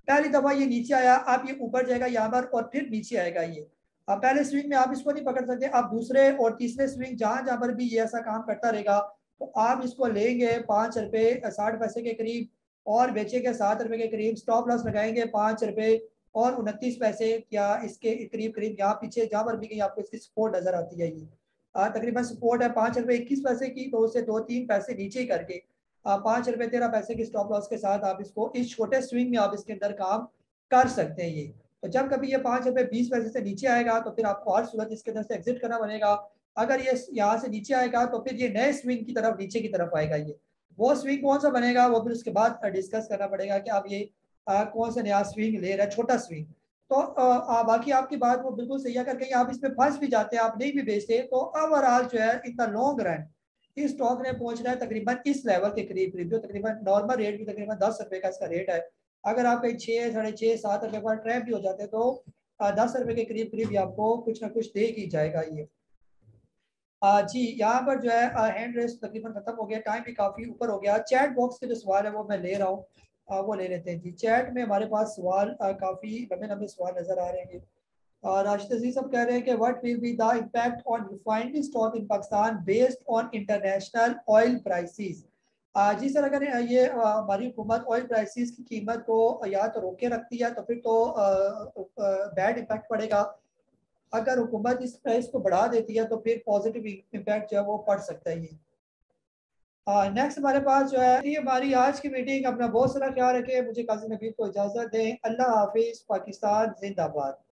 पहली दफा ये नीचे आया, आप ये ऊपर जाएगा यहाँ पर और फिर नीचे आएगा ये। अब पहले स्विंग में आप इसको नहीं पकड़ सकते, आप दूसरे और तीसरे स्विंग जहां पर भी ये ऐसा काम करता रहेगा तो आप इसको लेंगे 5 रुपये 60 पैसे के करीब और बेचेंगे 7 रुपये के करीब, स्टॉप लॉस लगाएंगे 5 रुपये और 29 पैसे या इसके करीब करीब। यहाँ पीछे जहाँ पर भी कहीं आपको इसकी सपोर्ट नजर आती है, ये तकरीबन सपोर्ट है 5 रुपये 21 पैसे की, तो उससे 2-3 पैसे नीचे ही करके 5 रुपये 13 पैसे की स्टॉप लॉस के साथ आप इसको इस छोटे स्विंग में आप इसके अंदर काम कर सकते हैं ये। तो जब कभी ये 5 रुपये 20 पैसे से नीचे आएगा तो फिर आपको हर सूरत इसके अंदर से एग्जिट करना बनेगा। अगर ये यहाँ से नीचे आएगा तो फिर ये नए स्विंग की तरफ नीचे की तरफ आएगा, ये वो स्विंग कौन सा बनेगा वो फिर उसके बाद डिस्कस करना पड़ेगा कि आप ये कौन सा नया स्विंग ले रहा है, छोटा स्विंग। तो बाकी आपकी बात वो बिल्कुल सही है, अगर कहीं आप इसमें फंस भी जाते हैं, आप नहीं भी बेचते, तो ओवरऑल जो है इन द लॉन्ग रन इस स्टॉक ने पहुंचना है तकरीबन इस लेवल के करीब करीब, जो तकरीबन नॉर्मल रेट भी तकरीबन 10 रुपये का इसका रेट है। अगर आप कहीं 6, 6.5, 7 रुपये पर ट्रैप भी हो जाते हैं तो 10 रुपये के करीब करीब भी आपको कुछ ना कुछ दे ही जाएगा ये। जी यहाँ पर जो है हैंड रेस तकरीबन खत्म हो गया, टाइम भी काफी ऊपर हो गया। चैट बॉक्स के जो सवाल है वो मैं ले रहा हूँ, वो ले लेते हैं जी। चैट में हमारे पास सवाल काफी लंबे लंबे सवाल नजर आ रहे हैं। राशिद अजीज सब कह रहे हैं कि what will be the impact on refinery stock in Pakistan based on international oil prices. जी सर, अगर ये हमारी हुकूमत ऑयल प्राइसेस की कीमत को या तो रोके रखती है तो फिर तो बैड इम्पैक्ट पड़ेगा, अगर हुकूमत इस प्राइस को बढ़ा देती है तो फिर पॉजिटिव इम्पैक्ट जो है वो पड़ सकता है ये। नेक्स्ट हमारे पास जो है ये हमारी आज की मीटिंग। अपना बहुत सारा ख्याल रखें, मुझे काजी नबील को इजाज़त दें। अल्लाह हाफिज़, पाकिस्तान जिंदाबाद।